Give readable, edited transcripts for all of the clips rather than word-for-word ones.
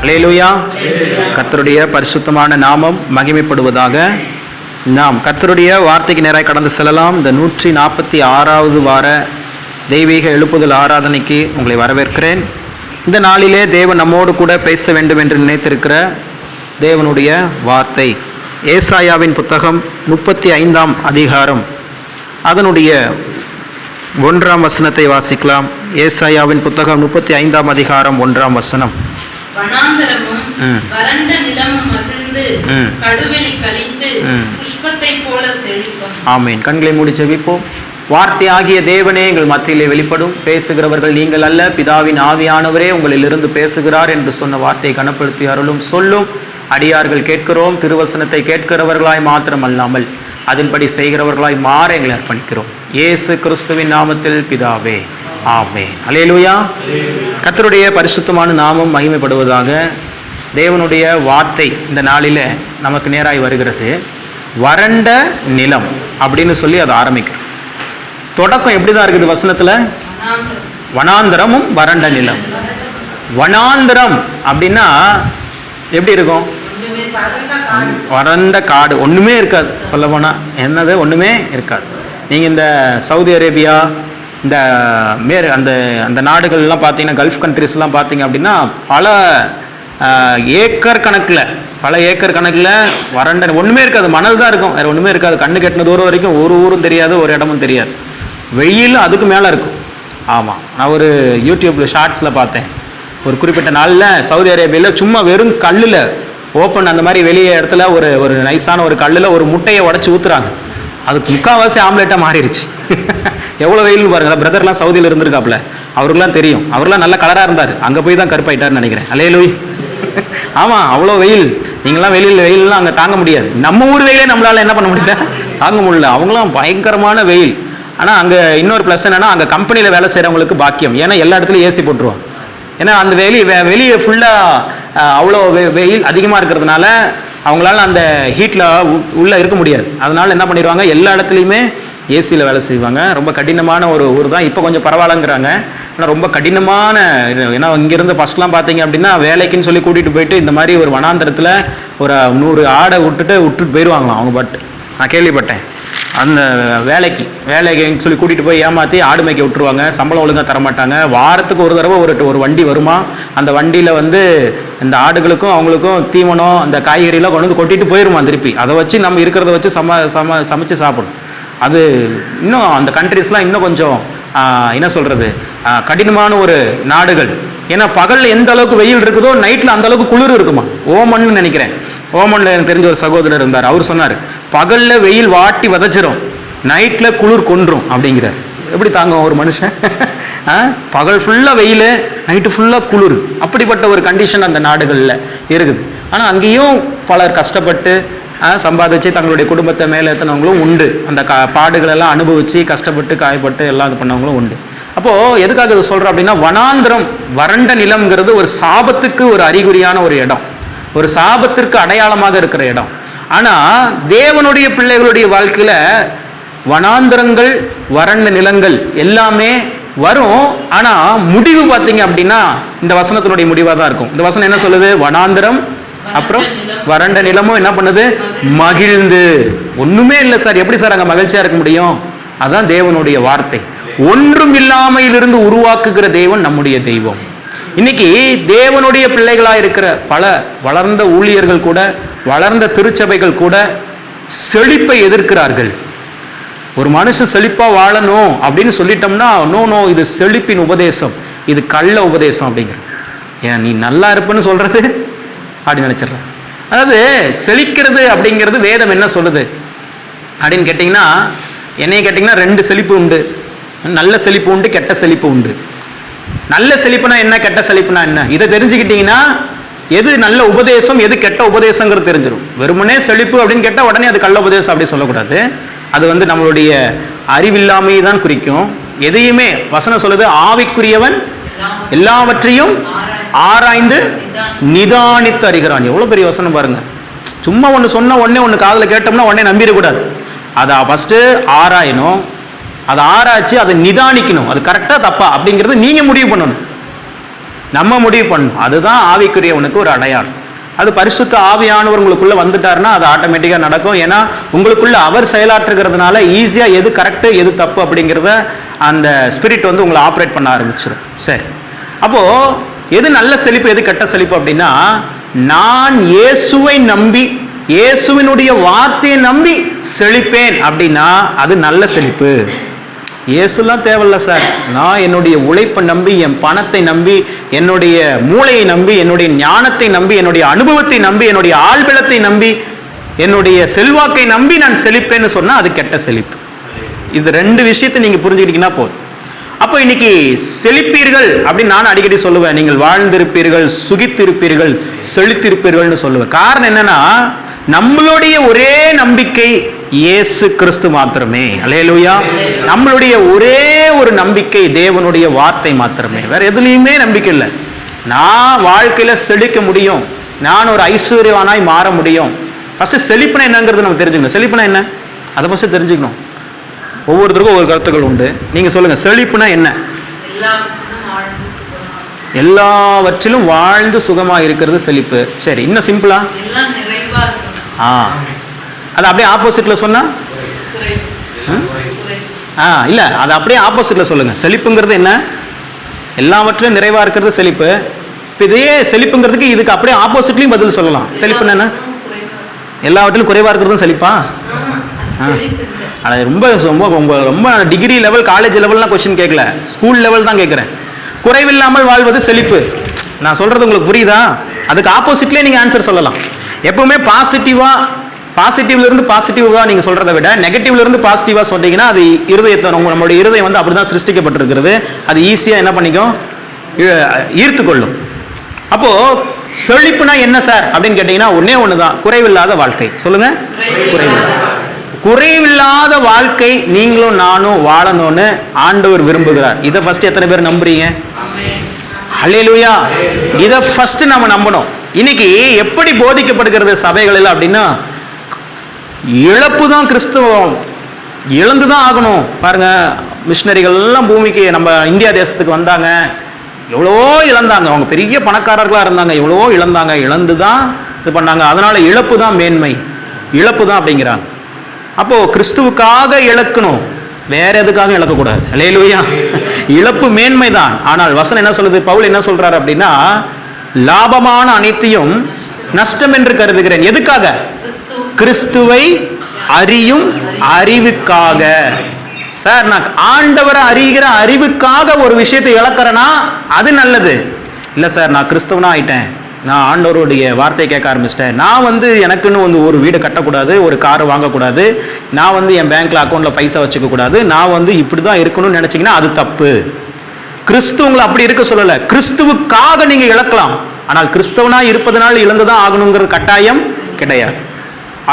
அல்லேலூயா. கர்த்தருடைய பரிசுத்தமான நாமம் மகிமைப்படுவதாக. நாம் கர்த்தருடைய வார்த்தைக்கு நேராக கடந்து செல்லலாம். இந்த 146வது வார தெய்வீக எழுப்புதல் ஆராதனைக்கு உங்களை வரவேற்கிறேன். இந்த நாளிலே தேவன் நம்மோடு கூட பேச வேண்டும் என்று நினைத்திருக்கிற தேவனுடைய வார்த்தை ஏசாயாவின் புத்தகம் 35ஆம் அதிகாரம் அதனுடைய 1ஆம் வசனத்தை வாசிக்கலாம். ஏசாயாவின் புத்தகம் 35ஆம் அதிகாரம் 1ஆம் வசனம். வனாந்தரமும் வறண்ட நிலமும் மகிழ்ந்து கடுவெளி கழித்து புஷ்பத்தைப் போல செழிக்கும். ஆமென். கண்களை மூடி ஜெபிப்போம். வார்த்தை ஆகிய தேவனே எங்கள் மத்தியிலே வெளிப்படும். பேசுகிறவர்கள் நீங்கள் அல்ல, பிதாவின் ஆவியானவரே உங்களிலிருந்து பேசுகிறார் என்று சொன்ன வார்த்தையை கனப்படுத்தி அருளும். சொல்லும் அடியார்கள் கேட்கிறோம். திருவசனத்தை கேட்கிறவர்களாய் மாத்திரம் அல்லாமல் அதன்படி செய்கிறவர்களாய் மாற எங்களை அர்ப்பணிக்கிறோம். இயேசு கிறிஸ்துவின் நாமத்தில் பிதாவே, ஆமென். அல்லேலூயா. கர்த்தருடைய பரிசுத்தமான நாமம் மகிமைப்படுவதாக. தேவனுடைய வார்த்தை இந்த நாளில் நமக்கு நேராய் வருகிறது. வறண்ட நிலம் அப்படின்னு சொல்லி அதை ஆரம்பிக்கிறோம். தொடக்கம் எப்படி தான் இருக்குது வசனத்தில்? வனாந்தரமும் வறண்ட நிலம். வனாந்தரம் அப்படின்னா எப்படி இருக்கும்? வறண்ட காடு, ஒன்றுமே இருக்காது. சொல்ல போனால் என்னது, ஒன்றுமே இருக்காது. நீங்கள் இந்த சவுதி அரேபியா, இந்த அந்த அந்த நாடுகள்லாம் பார்த்தீங்கன்னா, கல்ஃப் கண்ட்ரிஸ்லாம் பார்த்தீங்க அப்படின்னா பல ஏக்கர் கணக்கில் வறண்ட ஒன்றுமே இருக்காது. மணல் தான் இருக்கும், வேறு ஒன்றுமே இருக்காது. கண்ணு கெட்டின தூரம் வரைக்கும் ஒரு ஊரும் தெரியாது, ஒரு இடமும் தெரியாது. வெயில் அதுக்கு மேலே இருக்கும். ஆமாம், நான் ஒரு யூடியூப்பில் ஷார்ட்ஸில் பார்த்தேன். ஒரு குறிப்பிட்ட நாளில் சவுதி அரேபியாவில் சும்மா வெறும் கல்லில் ஓப்பன் அந்த மாதிரி வெளியே இடத்துல ஒரு நைஸான ஒரு கல்லில் ஒரு முட்டையை உடச்சி ஊற்றுறாங்க. அதுக்கு முக்கால்வாசி ஆம்லேட்டாக மாறிடுச்சு. எவ்வளோ வெயில்னு பாருங்கள். பிரதர்லாம் சவுதியில் இருந்திருக்காப்புல, அவருக்குலாம் தெரியும். அவர்லாம் நல்ல கலராக இருந்தார், அங்கே போய் தான் கருப்பாயிட்டார்னு நினைக்கிறேன். அல்லேலூயா. ஆமாம், அவ்வளோ வெயில். நீங்களாம் வெயிலெலாம் அங்கே தாங்க முடியாது. நம்ம ஊர் வெயிலே நம்மளால் என்ன பண்ண முடியல, தாங்க முடியல. அவங்களாம் பயங்கரமான வெயில். ஆனால் அங்கே இன்னொரு ப்ளஸ் என்னென்னா, அங்கே கம்பெனியில் வேலை செய்கிறவங்களுக்கு பாக்கியம். ஏன்னா எல்லா இடத்துலையும் ஏசி போட்டுருவாங்க. ஏன்னா அந்த வெளியே ஃபுல்லாக அவ்வளோ வெயில் அதிகமாக இருக்கிறதுனால அவங்களால அந்த ஹீட்டில் உள்ளே இருக்க முடியாது. அதனால் என்ன பண்ணிடுவாங்க, எல்லா இடத்துலையுமே ஏசியில் வேலை செய்வாங்க. ரொம்ப கடினமான ஒரு ஊர் தான். இப்போ கொஞ்சம் பரவாயில்லங்கிறாங்க. ஆனால் ரொம்ப கடினமான, ஏன்னா இங்கேருந்து ஃபஸ்ட்லாம் பார்த்தீங்க அப்படின்னா வேலைக்குன்னு சொல்லி கூட்டிகிட்டு போயிட்டு இந்த மாதிரி ஒரு வனாந்தரத்தில் ஒரு 100 ஆடை விட்டுட்டு போயிடுவாங்களாம் அவங்க பாட்டு. நான் கேள்விப்பட்டேன். அந்த வேலைக்குன்னு சொல்லி கூட்டிகிட்டு போய் ஏமாற்றி ஆடு மேய்க்க விட்டுருவாங்க. சம்பளம் ஒழுங்காக தரமாட்டாங்க. வாரத்துக்கு ஒரு தடவை ஒரு வண்டி வருமா, அந்த வண்டியில் இந்த ஆடுகளுக்கும் அவங்களுக்கும் தீவனம், அந்த காய்கறியெல்லாம் கொண்டு வந்து கொட்டிட்டு போயிடுமா திருப்பி. அதை வச்சு நம்ம இருக்கிறத வச்சு சமைச்சு சாப்பிடணும். அது இன்னும் அந்த கண்ட்ரிஸ்லாம் இன்னும் கொஞ்சம் என்ன சொல்கிறது, கடினமான ஒரு நாடுகள். ஏன்னா பகலில் எந்த அளவுக்கு வெயில் இருக்குதோ நைட்டில் அந்த அளவுக்கு குளிர் இருக்குமா. ஓமன்னு நினைக்கிறேன். ஓமனில் எனக்கு தெரிஞ்ச ஒரு சகோதரர் இருந்தார். அவர் சொன்னார், பகலில் வெயில் வாட்டி வதச்சிரும், நைட்டில் குளிர் கொன்றும் அப்படிங்கிறார். எப்படி தாங்க ஒரு மனுஷன்? பகல் ஃபுல்லாக வெயில், நைட்டு ஃபுல்லாக குளிர். அப்படிப்பட்ட ஒரு கண்டிஷன் அந்த நாடுகளில் இருக்குது. ஆனால் அங்கேயும் பலர் கஷ்டப்பட்டு சம்பாதிச்சு தங்களுடைய குடும்பத்தை மேலே ஏற்றினவங்களும் உண்டு. அந்த பாடுகளெல்லாம் அனுபவித்து கஷ்டப்பட்டு காயப்பட்டு எல்லாம் இது பண்ணவங்களும் உண்டு. அப்போது எதுக்காக இது சொல்கிறோம் அப்படின்னா, வனாந்திரம் வறண்ட நிலம்ங்கிறது ஒரு சாபத்துக்கு ஒரு அறிகுறியான ஒரு இடம், ஒரு சாபத்திற்கு அடையாளமாக இருக்கிற இடம். ஆனால் தேவனுடைய பிள்ளைகளுடைய வாழ்க்கையில் வனாந்திரங்கள் வறண்ட நிலங்கள் எல்லாமே வரும். ஆனால் முடிவு பார்த்தீங்க அப்படின்னா இந்த வசனத்தினுடைய முடிவாக தான் இருக்கும். இந்த வசனம் என்ன சொல்லுது? வனாந்திரம் அப்புறம் வறண்ட நிலமும் என்ன பண்ணுது? மகிழ்ந்து. ஒன்றுமே இல்லை சார், எப்படி சார் அங்கே மகிழ்ச்சியாக இருக்க முடியும்? அதுதான் தேவனுடைய வார்த்தை. ஒன்றும் இல்லாமையிலிருந்து உருவாக்குகிற தேவன் நம்முடைய தெய்வம். இன்னைக்கு தேவனுடைய பிள்ளைகளாக இருக்கிற பல வளர்ந்த ஊழியர்கள் கூட, வளர்ந்த திருச்சபைகள் கூட செழிப்பை எதிர்க்கிறார்கள். ஒரு மனுஷன் செழிப்பாக வாழணும் அப்படின்னு சொல்லிட்டோம்னா, நோ இது செழிப்பின் உபதேசம், இது கள்ள உபதேசம் அப்படிங்கிற. ஏன் நீ நல்லா இருப்பேன்னு சொல்றது அப்படின்னு நினச்சிட்றேன். அதாவது செழிக்கிறது அப்படிங்கிறது வேதம் என்ன சொல்லுது அப்படின்னு கேட்டிங்கன்னா, என்னைய கேட்டிங்கன்னா 2 செழிப்பு உண்டு. நல்ல செழிப்பு உண்டு, கெட்ட செழிப்பு உண்டு. நல்ல செழிப்புனா என்ன, கெட்ட செழிப்புனா என்ன, இதை தெரிஞ்சுக்கிட்டீங்கன்னா எது நல்ல உபதேசம் எது கெட்ட உபதேசங்கிறது தெரிஞ்சிடும். வெறுமனே செழிப்பு அப்படின்னு கேட்டால் உடனே அது கள்ள உபதேசம் அப்படி சொல்லக்கூடாது. அது நம்மளுடைய அறிவில்லாமையை தான் குறிக்கும். எதையுமே வசனம் சொல்லுது, ஆவிக்குரியவன் எல்லாவற்றையும் ஆராய்ந்து நிதானித்து அறிகிறான். எவ்வளோ பெரிய வசனம் பாருங்க. சும்மா ஒன்று சொன்ன உடனே ஒன்று காதில் கேட்டோம்னா உடனே நம்பிடக்கூடாது. அதை ஃபஸ்ட்டு ஆராயணும், அதை ஆராய்ச்சி அதை நிதானிக்கணும். அது கரெக்டாக தப்பா அப்படிங்கிறது நீங்கள் முடிவு பண்ணணும். நம்ம முடிவு பண்ணணும். அதுதான் ஆவிக்குரியவனுக்கு ஒரு அடையாளம். அது பரிசுத்த ஆவியானவர் உங்களுக்குள்ள வந்துட்டாருன்னா அது ஆட்டோமேட்டிக்காக நடக்கும். ஏன்னா உங்களுக்குள்ள அவர் செயலாற்றுகிறதுனால ஈஸியாக எது கரெக்டு எது தப்பு அப்படிங்கிறத அந்த ஸ்பிரிட் வந்து உங்களை ஆப்ரேட் பண்ண ஆரம்பிச்சிடும். சரி, அப்போ எது நல்ல செழிப்பு எது கெட்ட செழிப்பு அப்படின்னா, நான் இயேசுவை நம்பி இயேசுவினுடைய வார்த்தையை நம்பி செழிப்பேன் அப்படின்னா அது நல்ல செழிப்பு. இயேசுலாம் தேவையில்ல சார், நான் என்னுடைய உழைப்பை நம்பி, என் பணத்தை நம்பி, என்னுடைய மூளையை நம்பி, என்னுடைய ஞானத்தை நம்பி, என்னுடைய அனுபவத்தை நம்பி, என்னுடைய ஆள்பலத்தை நம்பி, என்னுடைய செல்வாக்கை நம்பி நான் செழிப்பேன்னு சொன்னா அது கெட்ட செழிப்பு. இது ரெண்டு விஷயத்தை நீங்க புரிஞ்சுக்கிட்டீங்கன்னா போதும். அப்போ இன்னைக்கு செழிப்பீர்கள் அப்படின்னு நான் அடிக்கடி சொல்லுவேன். நீங்கள் வாழ்ந்திருப்பீர்கள், சுகித்திருப்பீர்கள், செழித்திருப்பீர்கள்னு சொல்லுவேன். காரணம் என்னன்னா, நம்மளுடைய ஒரே நம்பிக்கை இயேசு கிறிஸ்து மாத்திரமே. அல்லேலூயா. நம்மளுடைய ஒரே ஒரு நம்பிக்கை தேவனுடைய வார்த்தை மாத்திரமே. வேற எதுலையுமே நம்பிக்கை இல்லை. நான் வாழ்க்கையில செழிக்க முடியும், நான் ஒரு ஐஸ்வர்யவானாய் மாற முடியும். ஃபர்ஸ்ட் செழிப்புனா என்னங்கிறது நம்ம தெரிஞ்சுக்கணும். செழிப்புனா என்ன அதை ஃபர்ஸ்ட் தெரிஞ்சுக்கணும். ஒவ்வொருத்தருக்கும் ஒவ்வொரு கருத்துக்கள் உண்டு. நீங்க சொல்லுங்க, செழிப்புனா என்ன? எல்லாவற்றிலும் வாழ்ந்து சுகமா இருக்கிறது செழிப்பு. சரி, இன்னும் சிம்பிளா? அது அப்படியே ஆப்போசிட்ல சொன்னா? இல்ல, அது அப்படியே ஆப்போசிட்ல சொல்லுங்க. செழிப்புங்கிறது என்ன? எல்லாவற்றிலும் நிறைவா இருக்கிறது செழிப்பு. இப்போ இதே செழிப்புங்கிறதுக்கு இதுக்கு அப்படியே ஆப்போசிட்லயும் பதில் சொல்லலாம். செழிப்புன்னு என்ன? எல்லாவற்றிலும் குறைவா இருக்கிறதும் செழிப்பா? அது ரொம்ப ரொம்ப ரொம்ப டிகிரி லெவல் காலேஜ் லெவல்லாம் கொஸ்டின் கேட்கல, ஸ்கூல் லெவல் தான் கேட்குறேன். குறைவில்லாமல் வாழ்வது செழிப்பு. நான் சொல்றது உங்களுக்கு புரியுதா? அதுக்கு ஆப்போசிட்லேயே நீங்கள் ஆன்சர் சொல்லலாம். எப்பவுமே பாசிட்டிவ்ல இருந்து பாசிட்டிவா நீங்க சொல்றதை விட நெகட்டிவ்ல இருந்து பாசிட்டிவா சொன்னீங்கன்னா அது இருதயத்தை, நம்மளுடைய இருதயம் வந்து அப்படிதான் சிருஷ்டிக்கப்பட்டிருக்கிறது. அது ஈஸியா என்ன பண்ணிக்கும்? ஈர்த்து கொள்ளும். அப்போ செழிப்புனா என்ன சார் அப்படின்னு கேட்டீங்கன்னா ஒன்னே ஒண்ணுதான், குறைவில்லாத வாழ்க்கை. சொல்லுங்க, குறைவில்லாத வாழ்க்கை நீங்களும் நானும் வாழணும்னு ஆண்டவர் விரும்புகிறார். இதை ஃபர்ஸ்ட் எத்தனை பேர் நம்புறீங்க? அல்லேலூயா. இதை ஃபர்ஸ்ட் நம்ம நம்பணும். இன்னைக்கு எப்படி போதிக்கப்படுகிறது சபைகளில் அப்படின்னா, இழப்பு தான் கிறிஸ்துவம், இழந்து தான் ஆகணும். பாருங்க, மிஷினரிகள் எல்லாம் பூமிக்கு நம்ம இந்தியா தேசத்துக்கு வந்தாங்க, எவ்வளோ இழந்தாங்க. அவங்க பெரிய பணக்காரர்களாக இருந்தாங்க, எவ்வளோ இழந்தாங்க, இழந்து தான் இது பண்ணாங்க. அதனால இழப்பு தான் மேன்மை, இழப்பு தான் அப்படிங்கிறாங்க. அப்போ கிறிஸ்துவுக்காக இழக்கணும், வேற எதுக்காக இழக்கக்கூடாது. அல்லேலூயா. இழப்பு மேன்மை தான். ஆனால் வசனம் என்ன சொல்லுது? பவுல் என்ன சொல்றாரு அப்படின்னா, லாபமான அனைத்தையும் நஷ்டம் என்று கருதுகிறேன். எதுக்காக? கிறிஸ்துவை அறியும் அறிவுக்காக. சார், நான் ஆண்டவரை அறிகிற அறிவுக்காக ஒரு விஷயத்தை இழக்கிறேன்னா அது நல்லது இல்லை சார். நான் கிறிஸ்தவனா ஆயிட்டேன், நான் ஆண்டவருடைய வார்த்தையை கேட்க ஆரம்பிச்சிட்டேன், நான் வந்து எனக்குன்னு ஒரு வீடு கட்டக்கூடாது, ஒரு கார் வாங்கக்கூடாது, நான் என் பேங்க்ல அக்கௌண்ட்ல பைசா வச்சுக்க கூடாது, நான் இப்படி தான் இருக்கணும்னு நினைச்சீங்கன்னா அது தப்பு. கிறிஸ்து உங்களை அப்படி இருக்க சொல்லல. கிறிஸ்துவுக்காக நீங்க இழக்கலாம், ஆனால் கிறிஸ்தவனா இருப்பதனால் இழந்துதான் ஆகணுங்கிறது கட்டாயம் கிடையாது.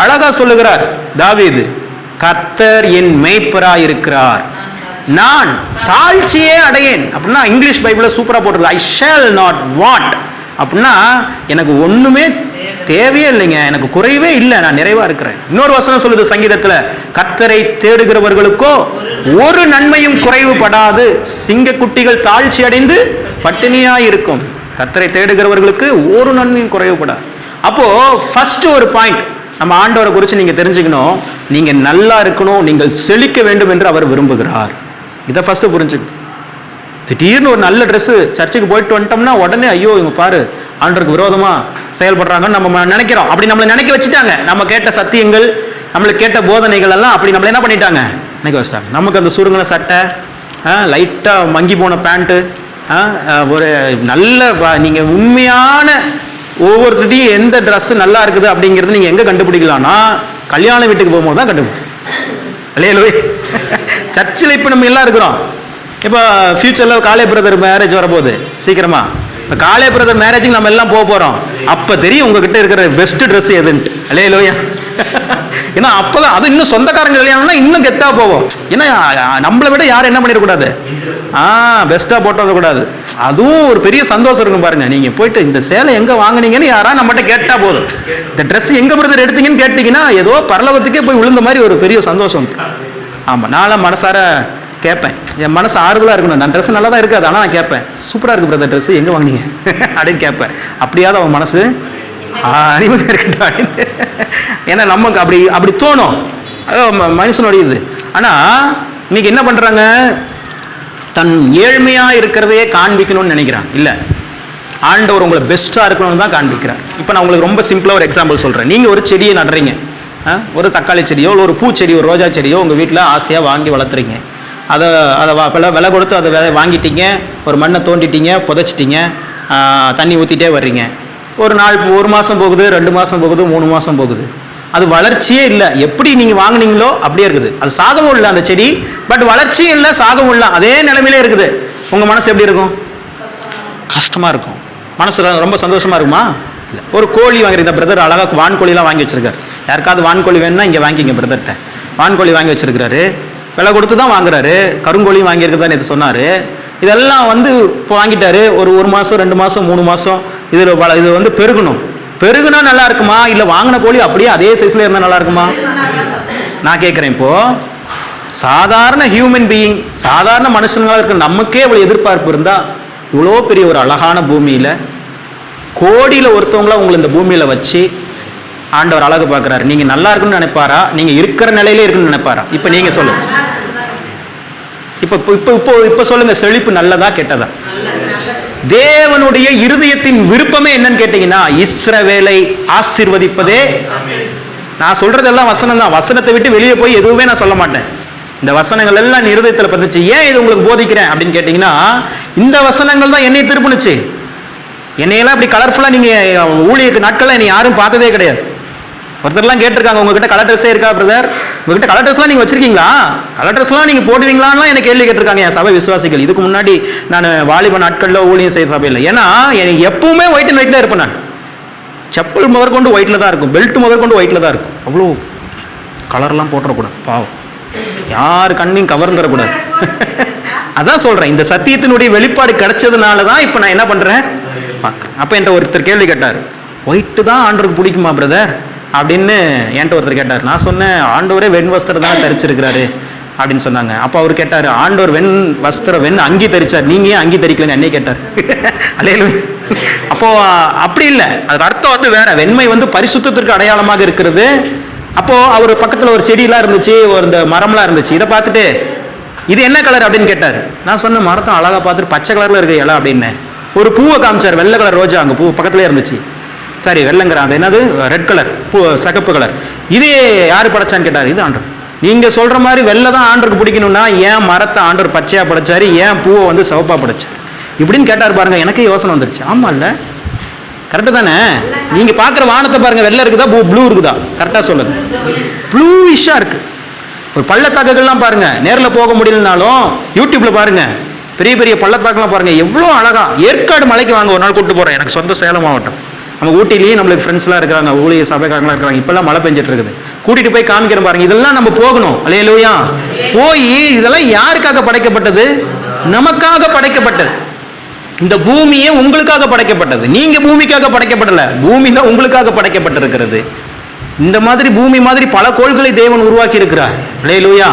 அழகா சொல்லுகிறார் தாவீது, கர்த்தர் என் மேய்ப்பராய் இருக்கிறார், நான் தாழ்ச்சியே அடையேன். அப்படின்னா இங்கிலீஷ் பைபிள்ல சூப்பரா போட்டிருக்கு, ஐ ஷால் நாட் வாண்ட். அப்படின்னா எனக்கு ஒண்ணுமே தேவையே இல்லைங்க, எனக்கு குறைவே இல்லை, நான் நிறைவா இருக்கிறேன். இன்னொரு வசனம் சொல்லுது சங்கீதத்துல, கர்த்தரை தேடுகிறவர்களுக்கோ ஒரு நன்மையும் குறைவுபடாது, சிங்க குட்டிகள் தாழ்ச்சி அடைந்து பட்டினியா இருக்கும். கர்த்தரை தேடுகிறவர்களுக்கு ஒரு நன்மையும் குறைவுபடாது. அப்போ ஃபர்ஸ்ட் ஒரு பாயிண்ட் நம்ம ஆண்டவரை குறித்து நீங்க தெரிஞ்சுக்கணும். நீங்க நல்லா இருக்கணும், நீங்கள் செழிக்க வேண்டும் என்று அவர் விரும்புகிறார். இதை ஃபர்ஸ்ட் புரிஞ்சுக்கணும். திடீர்னு ஒரு நல்ல ட்ரெஸ் சர்ச்சுக்கு போயிட்டு வந்துட்டோம்னா உடனே ஐயோ இவங்க பாரு ஆண்டவருக்கு விரோதமா செயல்படுறாங்கன்னு நம்ம நினைக்கிறோம். அப்படி நம்மளை நினைக்க வச்சுட்டாங்க. நம்ம கேட்ட சத்தியங்கள், நம்மளுக்கு கேட்ட போதனைகள் எல்லாம் அப்படி நம்மளை என்ன பண்ணிட்டாங்க? நினைக்க வச்சுட்டாங்க. நமக்கு அந்த சுருங்கின சட்டை, லைட்டா மங்கி போன பேண்ட்டு, ஒரு நல்ல நீங்க உண்மையான ஒவ்வொருத்தருடையும் எந்த ட்ரெஸ் நல்லா இருக்குது அப்படிங்கிறது நீங்க எங்க கண்டுபிடிக்கலாம்னா கல்யாண வீட்டுக்கு போகும்போது தான் கண்டுபிடிக்கும். அல்லேலூயா. சர்ச்சில் இப்போ நம்ம எல்லாம் இருக்கிறோம். இப்போ ஃபியூச்சரில் காலே பிரதர் மேரேஜ் வரப்போகுது சீக்கிரமா. இப்போ காலே பிரதர் மேரேஜுக்கு நம்ம எல்லாம் போக போகிறோம். அப்போ தெரியும் உங்ககிட்ட இருக்கிற பெஸ்ட் ட்ரெஸ் எதுன்ட்டு. அல்லேலூயா. ஏன்னா அப்போதான் அது இன்னும் சொந்தக்காரங்க கல்யாணம்னா இன்னும் கெத்தா போவோம். ஏன்னா நம்மளை விட யாரும் என்ன பண்ணிடக்கூடாது, பெஸ்ட்டாக போட்டு வரக்கூடாது. அதுவும் ஒரு பெரிய சந்தோஷம் இருக்கும் பாருங்க. நீங்கள் போயிட்டு இந்த சேலை எங்கே வாங்கினீங்கன்னு யாராவது நம்மகிட்ட கேட்டால் போதும், இந்த ட்ரெஸ் எங்கே பிரதர் எடுத்தீங்கன்னு கேட்டிங்கன்னா ஏதோ பரலவத்துக்கே போய் விழுந்த மாதிரி ஒரு பெரிய சந்தோஷம். ஆமாம், நானும் மனசார கேட்பேன், என் மனசு ஆறுதலாக இருக்கணும். நான் ட்ரெஸ் நல்லா தான் இருக்காது, ஆனால் நான் கேட்பேன், சூப்பராக இருக்குது பிரதர் ட்ரெஸ்ஸு, எங்கே வாங்கினீங்க அப்படின்னு கேட்பேன். அப்படியாவது அவன் மனசு அறிமுகம் இருக்கட்டும் அப்படின்னு. ஏன்னா நமக்கு அப்படி தோணும், மனுஷனுடைய இது. ஆனால் இன்னைக்கு என்ன பண்ணுறாங்க, தன் ஏழ்மையாக இருக்கிறதையே காண்பிக்கணும்னு நினைக்கிறான். இல்லை, ஆண்டவர் உங்களை பெஸ்ட்டாக இருக்கணும்னு தான் காண்பிக்கிறார். இப்போ நான் உங்களுக்கு ரொம்ப சிம்பிளாக ஒரு எக்ஸாம்பிள் சொல்கிறேன். நீங்கள் ஒரு செடியை நடுறீங்க, ஒரு தக்காளி செடியோ இல்லை ஒரு பூச்செடி, ஒரு ரோஜா செடியோ உங்கள் வீட்டில் ஆசையாக வாங்கி வளர்த்துறீங்க. அதை விலை கொடுத்து அதை வாங்கிட்டீங்க, ஒரு மண்ணை தோண்டிட்டீங்க, புதைச்சிட்டிங்க, தண்ணி ஊற்றிட்டே வர்றீங்க. ஒரு மாதம் போகுது, 2 மாதம் போகுது, 3 மாதம் போகுது, அது வளர்ச்சியே இல்லை. எப்படி நீங்கள் வாங்கினீங்களோ அப்படியே இருக்குது. அது சாகவும் இல்லை அந்த செடி, பட் வளர்ச்சியும் இல்லை, சாகவும் இல்லை, அதே நிலைமையிலே இருக்குது. உங்கள் மனசு எப்படி இருக்கும்? கஷ்டமாக இருக்கும். மனசு ரொம்ப சந்தோஷமாக இருக்குமா? இல்லை. ஒரு கோழி வாங்குறீங்க பிரதர், அழகாக வான்கோழிலாம் வாங்கி வச்சுருக்காரு. யாருக்காவது வான்கோழி வேணும்னா இங்கே வாங்கிங்க பிரதர்கிட்ட. வான்கோழி வாங்கி வச்சுருக்கிறாரு, விலை கொடுத்து தான் வாங்குறாரு. கருங்கோழியும் வாங்கியிருக்கிறதா நேற்று சொன்னார். இதெல்லாம் இப்போ வாங்கிட்டாரு. ஒரு மாதம், 2 மாதம், 3 மாதம் இது பெருகுனா நல்லா இருக்குமா, இல்லை வாங்கின கோழி அப்படியே அதே சைஸில் இருந்தால் நல்லா இருக்குமா? நான் கேட்குறேன், இப்போது சாதாரண ஹியூமன் பீயிங், சாதாரண மனுஷங்களாக இருக்க நமக்கே இவ்வளோ எதிர்பார்ப்பு இருந்தால், இவ்வளோ பெரிய ஒரு அழகான பூமியில் கோடியில் ஒருத்தவங்கள உங்களை இந்த பூமியில் வச்சு ஆண்டவர் அழகு பார்க்குறாரு. நீங்கள் நல்லா இருக்குன்னு நினைப்பாரா, நீங்கள் இருக்கிற நிலையிலே இருக்குன்னு நினைப்பாரா? இப்போ நீங்கள் சொல்லுங்கள். இப்போ சொல்லுங்கள், செழிப்பு நல்லதா கெட்டதா? தேவனுடைய இருதயத்தின் விருப்பமே என்னன்னு கேட்டீங்கன்னா, இஸ்ரவேலை ஆசீர்வதிப்பதே. நான் சொல்றதெல்லாம் வசனம் தான். வசனத்தை விட்டு வெளியே போய் எதுவுமே நான் சொல்ல மாட்டேன். இந்த வசனங்கள் எல்லாம் இருதயத்தில் பதிச்சு. ஏன் இது உங்களுக்கு போதிக்கிறேன் அப்படின்னு கேட்டீங்கன்னா, இந்த வசனங்கள் தான் என்னை திருப்பினுச்சு. என்னையெல்லாம் இப்படி கலர்ஃபுல்லாக நீங்கள் ஊழியருக்கு நாட்களில் என்னை யாரும் பார்த்ததே கிடையாது. ஒருத்தர்லாம் கேட்டிருக்காங்க, உங்ககிட்ட கலர் ட்ரெஸ்ஸே இருக்கா பிரதர், உங்ககிட்ட கலர் ட்ரெஸ்லாம் நீங்கள் வச்சிருக்கீங்களா, கலர் ட்ரெஸ்லாம் நீங்கள் போடுவீங்களான்லாம் எனக்கு கேள்வி கேட்டிருக்காங்க என் சபை விசுவாசிகள். இதுக்கு முன்னாடி நான் வாலிப நாட்களில் ஊழியம் செய்த சபையில். ஏன்னா எனக்கு எப்பவுமே ஒயிட் அண்ட் ஒயிட்டில் இருப்பேன். நான் செப்பல் முதற்கொண்டு ஒயிட்டில் தான் இருக்கும், பெல்ட் முதற்கொண்டு ஒயிட்டில் தான் இருக்கும். அவ்வளோ கலர்லாம் போட்டுறக்கூடாது, பாவம், யார் கண்ணையும் கவர்ந்துடக்கூடாது. அதான் சொல்கிறேன், இந்த சத்தியத்தினுடைய வெளிப்பாடு கிடைச்சதுனால தான் இப்போ நான் என்ன பண்ணுறேன் பார்க்குறேன். அப்போ என்கிட்ட ஒருத்தர் கேள்வி கேட்டார், ஒயிட்டு தான் ஆண்டவருக்கு பிடிக்குமா பிரதர் அப்படின்னு என்கிட்ட ஒருத்தர் கேட்டார். நான் சொன்னேன், ஆண்டவரே வெண் வஸ்திரம் தான் தரிச்சிருக்கிறாரு அப்படின்னு சொன்னாங்க. அப்போ அவர் கேட்டார், ஆண்டவர் வெண் அங்கி தரிச்சார், நீங்கள் ஏன் அங்கி தரிக்கலன்னு என்னையே கேட்டார். அல்லேலூயா. அப்போ அப்படி இல்லை, அதுக்கு அர்த்தம் வேற. வெண்மை பரிசுத்தத்திற்கு அடையாளமாக இருக்கிறது. அப்போ அவர் பக்கத்தில் ஒரு செடியெல்லாம் இருந்துச்சு, இந்த மரம்லாம் இருந்துச்சு. இதை பார்த்துட்டு இது என்ன கலர் அப்படின்னு கேட்டார். நான் சொன்ன மரத்தை அழகாக பார்த்துட்டு பச்சை கலரில் இருக்க இலை அப்படின்னு. ஒரு பூவை காமிச்சார், வெள்ளை கலர் ரோஜா, அங்கே பூ பக்கத்துலேயே இருந்துச்சு. சரி, வெள்ளைங்கிறான், அது என்னது, ரெட் கலர் பூ, சிகப்பு கலர். இதே யார் படைச்சான்னு கேட்டார். இது ஆண்டவர். நீங்கள் சொல்கிற மாதிரி வெள்ளை தான் ஆண்டருக்கு பிடிக்கணும்னா ஏன் மரத்தை ஆண்டவர் பச்சையாக படைச்சாரு, ஏன் பூவை சிவப்பாக படைச்சார் இப்படின்னு கேட்டார். பாருங்க, எனக்கு யோசனை வந்துருச்சு. ஆமாம் இல்லை, கரெக்டு தானே? நீங்கள் பார்க்குற வானத்தை பாருங்கள், வெள்ளை இருக்குதா ப்ளூ இருக்குதா? கரெக்டாக சொல்லுங்க, ப்ளூயிஷாக இருக்குது. ஒரு பள்ளத்தாக்குகள்லாம் பாருங்கள், நேரில் போக முடியலனாலும் யூடியூப்பில் பாருங்கள், பெரிய பெரிய பள்ளத்தாக்கெல்லாம் பாருங்கள், எவ்வளோ அழகாக. ஏற்காடு மலைக்கு வாங்க, ஒரு நாள் கூப்பிட்டு போகிறேன். எனக்கு சொந்த சேலம் மாவட்டம். நம்ம ஊட்டிலேயே நம்மளுக்கு ஃப்ரெண்ட்ஸ்லாம் இருக்கிறாங்க, ஊழிய சபைக்காரங்களாம் இருக்கிறாங்க. இப்போல்லாம் மழை பெஞ்சிட்டு இருக்குது. கூட்டிகிட்டு போய் காமிக்கிறேன் பாருங்க. இதெல்லாம் நம்ம போகணும். அல்லேலூயா. போய் இதெல்லாம் யாருக்காக படைக்கப்பட்டது? நமக்காக படைக்கப்பட்டது. இந்த பூமியே உங்களுக்காக படைக்கப்பட்டது. நீங்க பூமிக்காக படைக்கப்படல, பூமி தான் உங்களுக்காக படைக்கப்பட்டிருக்கிறது. இந்த மாதிரி பூமி மாதிரி பல கோள்களை தேவன் உருவாக்கி இருக்கிறார். அல்லேலூயா.